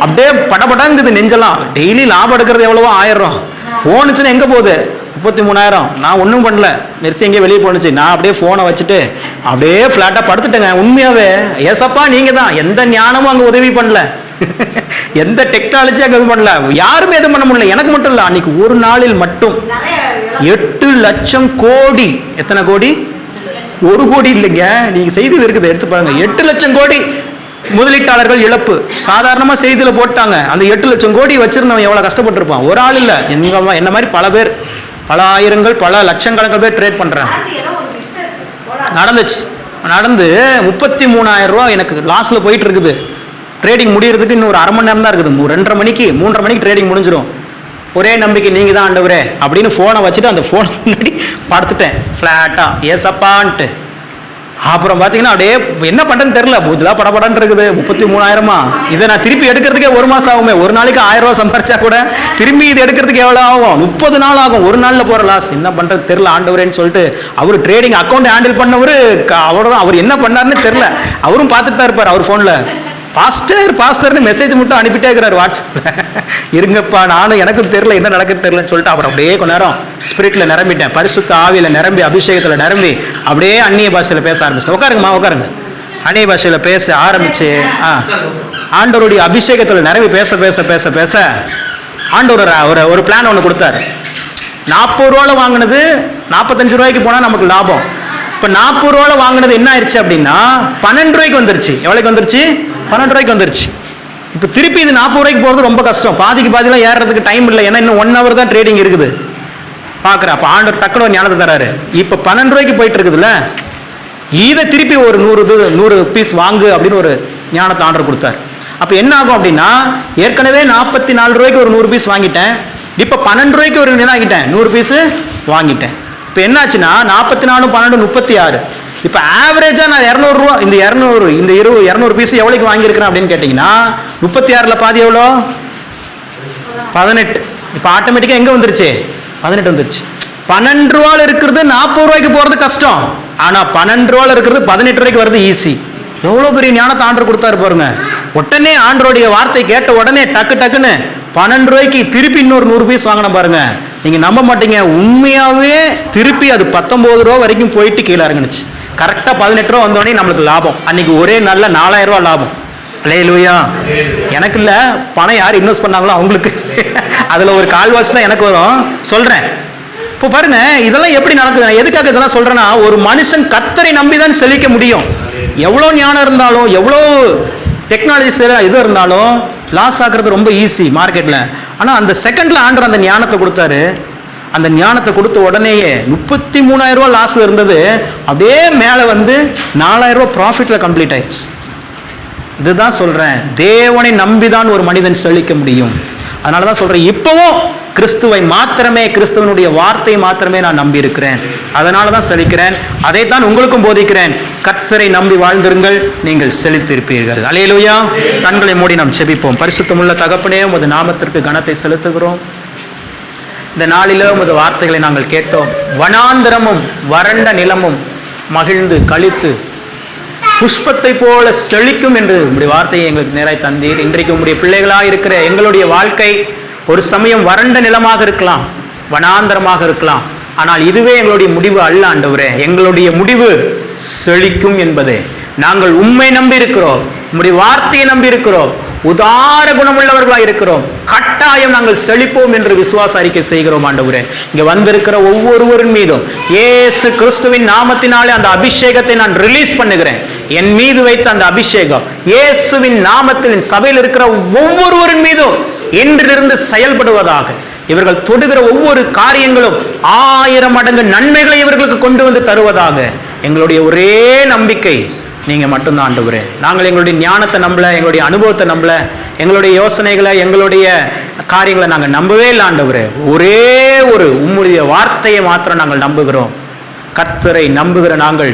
அப்படியே படபடங்குது நெஞ்சலாம். டெய்லி லாபம் எடுக்கிறது எவ்வளவோ 1000 போனுச்சுன்னா எங்கே போகுது? 33,000. நான் ஒன்றும் பண்ணல, மெர்சி எங்கேயே வெளியே போனுச்சு. நான் அப்படியே ஃபோனை வச்சுட்டு அப்படியே ஃப்ளாட்டாக படுத்துட்டேங்க. உண்மையாகவே ஏசப்பா நீங்கள் தான். எந்த ஞானமும் அங்கே உதவி பண்ணல, எந்த டெக்னாலஜி அங்கே இது பண்ணல, யாருமே எதுவும் பண்ண முடியல. எனக்கு மட்டும் இல்லை, அன்னைக்கு ஒரு நாளில் மட்டும் 8 லட்சம் கோடி. எத்தனை கோடி? 1 கோடி இல்லைங்க, நீங்க செய்தியில் இருக்குது எடுத்து பாருங்க. 8 லட்சம் கோடி முதலீட்டாளர்கள் இழப்பு. சாதாரணமாக செய்தியில் போட்டாங்க. அந்த 8 லட்சம் கோடி வச்சிருந்தவன் எவ்வளோ கஷ்டப்பட்டிருப்பான். ஒரு ஆள் இல்லை, என்ன மாதிரி பல பேர், பல ஆயிரங்கள், பல லட்சக்கணக்கான பேர் ட்ரேட் பண்ணுறாங்க. நடந்துச்சு. நடந்து 33,000 ரூபா எனக்கு லாஸில் போயிட்டு இருக்குது. ட்ரேடிங் முடியறதுக்கு இன்னும் ஒரு அரை மணி நேரம் தான் இருக்குது. 2:30 மணிக்கு 3:30 மணிக்கு ட்ரேடிங் முடிஞ்சிடும். ஒரே நம்பிக்கை, நீங்க தான் ஆண்டவரே அப்படின்னு ஃபோனை வச்சுட்டு அந்த ஃபோன் முன்னாடி படுத்துட்டேன் ஃப்ளாட்டா, ஏசப்பான்ட்டு. அப்புறம் பார்த்தீங்கன்னா அப்படியே என்ன பண்ணுறேன்னு தெரில, பூஜெலாம் படப்படன்னு இருக்குது. 33,000 இதை நான் திருப்பி எடுக்கிறதுக்கே 1 மாதம் ஆகுமே. ஒரு நாளைக்கு 1000 ரூபா சம்பாரிச்சா கூட திரும்பி இது எடுக்கிறதுக்கு எவ்வளோ ஆகும்? 30 நாள் ஆகும். ஒரு நாளில் போகிற லாஸ். என்ன பண்ணுறது தெரில ஆண்டவரேன்னு சொல்லிட்டு அவர் ட்ரேடிங் அக்கௌண்ட் ஹேண்டில் பண்ணவர் அவரோட தான். அவர் என்ன பண்ணாருன்னு தெரில. அவரும் பார்த்துட்டு தான் இருப்பார். அவர் ஃபோனில் பாஸ்டர்னு மெசேஜ் மட்டும் அனுப்பிட்டே இருக்கிறார் வாட்ஸ்அப்பில். இருங்கப்பா, நானும் எனக்கும் தெரில என்ன நடக்குது தெரிலன்னு சொல்லிட்டு அப்புறம் அப்படியே கொஞ்ச நேரம் ஸ்பிரிட்டில் நிரம்பிட்டேன். பரிசுத்த ஆவியில் நிரம்பி, அபிஷேகத்தில் நிரம்பி அப்படியே அந்நிய பாஷையில் பேச ஆரம்பிச்சிட்டேன். உட்காருங்கம்மா உட்காருங்க. அந்நிய பாஷையில் பேச ஆரம்பிச்சு ஆண்டவருடைய அபிஷேகத்தில் நிரம்பி பேச பேச பேச பேச ஆண்டவர் ஒரு பிளான் ஒன்று கொடுத்தாரு. 40 ரூபாவில் வாங்கினது 45 ரூபாய்க்கு போனால் நமக்கு லாபம். இப்போ 40 ரூபாவில் வாங்கினது என்ன ஆயிடுச்சு அப்படின்னா 12 ரூபாய்க்கு வந்துருச்சு. எவ்வளோக்கு வந்துருச்சு? 12 ரூபாய்க்கு வந்துருச்சு. இப்போ திருப்பி இது 40 ரூபாய்க்கு போகிறது ரொம்ப கஷ்டம். பாதிலாம் ஏறுறதுக்கு டைம் இல்லை. ஏன்னா இன்னும் 1 ஹவர் தான் ட்ரேடிங் இருக்குது. பார்க்குறேன். அப்போ ஆண்டவர் டக்குனு ஒரு ஞானத்தை தராரு. இப்போ 12 ரூபாய்க்கு போயிட்டு இருக்குதுல்ல, இதை திருப்பி ஒரு 100 பீஸ் வாங்கு அப்படின்னு ஒரு ஞானத்தை ஆண்டவர் கொடுத்தாரு. அப்போ என்ன ஆகும் அப்படின்னா, ஏற்கனவே 44 ரூபாய்க்கு ஒரு 100 பீஸ் வாங்கிட்டேன். இப்போ 12 ரூபாய்க்கு ஒரு என்ன ஆகிட்டேன்? 100 பீஸு வாங்கிட்டேன். இப்போ என்னாச்சுன்னா 44 12 36. இப்போ ஆவரேஜாக நான் 200 ரூபா, இந்த 200 பீஸ் எவ்வளோக்கு வாங்கியிருக்கிறேன் அப்படின்னு கேட்டிங்கன்னா 36ல் பாதி எவ்வளோ? 18. இப்போ ஆட்டோமேட்டிக்காக எங்கே வந்துருச்சு? 18 வந்துருச்சு. 12 ரூபாவில் இருக்கிறது 40 ரூபாய்க்கு போகிறது கஷ்டம். ஆனால் 12 ரூபாவில் இருக்கிறது 18 ரூபாய்க்கு வருது ஈஸி. எவ்வளோ பெரிய ஞானத்தை ஆண்டவர் கொடுத்தாரு பாருங்க. உடனே ஆண்டவருடைய வார்த்தை கேட்ட உடனே டக்குன்னு 12 ரூபாய்க்கு திருப்பி இன்னொரு 100 பீஸ் வாங்கின பாருங்க. நீங்கள் நம்ப மாட்டீங்க, உண்மையாகவே திருப்பி அது 19 ரூபா வரைக்கும் போயிட்டு கீழே இறங்குனுச்சு. கரெக்டாக 18 ரூபா வந்தோடனே நம்மளுக்கு லாபம். அன்னைக்கு ஒரே நல்ல 4,000 ரூபா லாபம். அல்லேலூயா. எனக்கு இல்லை, பணம் யார் இன்வெஸ்ட் பண்ணாங்களோ அவங்களுக்கு அதில் ஒரு கால்வாசி தான் எனக்கு வரும். சொல்கிறேன். இப்போ பாருங்க, இதெல்லாம் எப்படி நடக்குது? நான் எதுக்காக இதெல்லாம் சொல்கிறேன்னா, ஒரு மனுஷன் கர்த்தரை நம்பி தான் செழிக்க முடியும். எவ்வளோ ஞானம் இருந்தாலும், எவ்வளோ டெக்னாலஜிஸ் இது இருந்தாலும் லாஸ் ஆகிறது ரொம்ப ஈஸி மார்க்கெட்டில். ஆனால் அந்த செகண்டில் ஆண்டவர் அந்த ஞானத்தை கொடுத்தாரு. அந்த ஞானத்தை கொடுத்த உடனேயே 33,000 ரூபா லாஸில் இருந்தது அப்படியே மேலே வந்து 4,000 ரூபா ப்ராஃபிட்டில் கம்ப்ளீட் ஆயிடுச்சு. இதுதான் சொல்கிறேன், தேவனை நம்பி தான் ஒரு மனிதன் செழிக்க முடியும். அதனால தான் சொல்கிறேன், இப்போவும் கிறிஸ்துவை மாத்திரமே, கிறிஸ்துவனுடைய வார்த்தையை மாத்திரமே நான் நம்பி இருக்கிறேன். அதனால தான் செழிக்கிறேன். அதைத்தான் உங்களுக்கும் போதிக்கிறேன். கர்த்தரை நம்பி வாழ்ந்திருங்கள், நீங்கள் செழித்திருப்பீர்கள். அல்லேலூயா. கண்களை மூடி நாம் செபிப்போம். பரிசுத்தமுள்ள தகப்பனே, உமது நாமத்திற்கு கனத்தை செலுத்துகிறோம். இந்த நாளிலே உமது வார்த்தைகளை நாங்கள் கேட்டோம். வனாந்தரமும் வறண்ட நிலமும் மகிழ்ந்து களித்து புஷ்பத்தை போல செழிக்கும் என்று உங்களுடைய வார்த்தையை எங்களுக்கு நேராய் தந்தீர். இன்றைக்கு உங்களுடைய பிள்ளைகளாக இருக்கிற எங்களுடைய வாழ்க்கை ஒரு சமயம் வறண்ட நிலமாக இருக்கலாம், வனாந்தரமாக இருக்கலாம். ஆனால் இதுவே எங்களுடைய முடிவு அல்ல ஆண்டவரே. எங்களுடைய முடிவு செழிக்கும் என்பதே. நாங்கள் உம்மை நம்பி இருக்கிறோம், உம்முடைய வார்த்தையை நம்பி இருக்கிறோம், உதார குணமுள்ளவர்களாக இருக்கிறோம். கட்டாயம் நாங்கள் செழிப்போம் என்று விசுவாச அறிக்கை செய்கிறோம் ஆண்டவரே. இங்க வந்திருக்கிற ஒவ்வொருவரின் மீதும் இயேசு கிறிஸ்துவின் நாமத்தினாலே அந்த அபிஷேகத்தை நான் ரிலீஸ் பண்ணுகிறேன். என் மீது வைத்த அந்த அபிஷேகம் இயேசுவின் நாமத்தில் சபையில் இருக்கிற ஒவ்வொருவரின் மீதும் இன்றிலிருந்து செயல்படுவதாக. இவர்கள் தொடுகிற ஒவ்வொரு காரியங்களும் 1000 மடங்கு நன்மைகளை இவர்களுக்கு கொண்டு வந்து தருவதாக. எங்களுடைய ஒரே நம்பிக்கை நீங்கள் மட்டும்தான் ஆண்டவரே. நாங்கள் எங்களுடைய ஞானத்தை நம்பல, எங்களுடைய அனுபவத்தை நம்பல, எங்களுடைய யோசனைகளை, எங்களுடைய காரியங்களை நாங்கள் நம்பவே இல்லை ஆண்டவரே. ஒரே ஒரு உம்முடைய வார்த்தையை மாத்திரம் நாங்கள் நம்புகிறோம். கர்த்தரை நம்புகிற நாங்கள்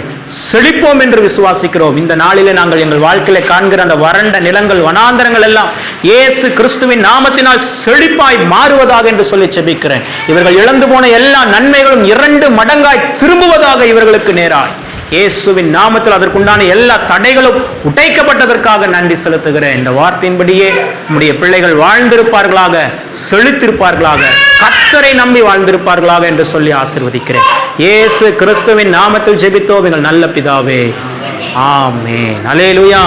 செழிப்போம் என்று விசுவாசிக்கிறோம். இந்த நாளிலே நாங்கள் எங்கள் வாழ்க்கையில காண்கிற அந்த வறண்ட நிலங்கள், வனாந்தரங்கள் எல்லாம் இயேசு கிறிஸ்துவின் நாமத்தினால் செழிப்பாய் மாறுவதாக என்று சொல்லி செபிக்கிறேன். இவர்கள் இழந்து போன எல்லா நன்மைகளும் 2 மடங்காய் திரும்புவதாக இவர்களுக்கு நேராய் இயேசுவின் நாமத்தில் அதற்குண்டான எல்லா தடைகளும் உடைக்கப்பட்டதற்காக நன்றி செலுத்துகிறேன். இந்த வார்த்தையின்படியே நம்முடைய பிள்ளைகள் வாழ்ந்திருப்பார்களாக, செழித்திருப்பார்களாக, கர்த்தரை நம்பி வாழ்ந்திருப்பார்களாக என்று சொல்லி ஆசீர்வதிக்கிறேன். இயேசு கிறிஸ்துவின் நாமத்தில் ஜெபித்தோம் எங்கள் நல்ல பிதாவே. ஆமென். அல்லேலூயா.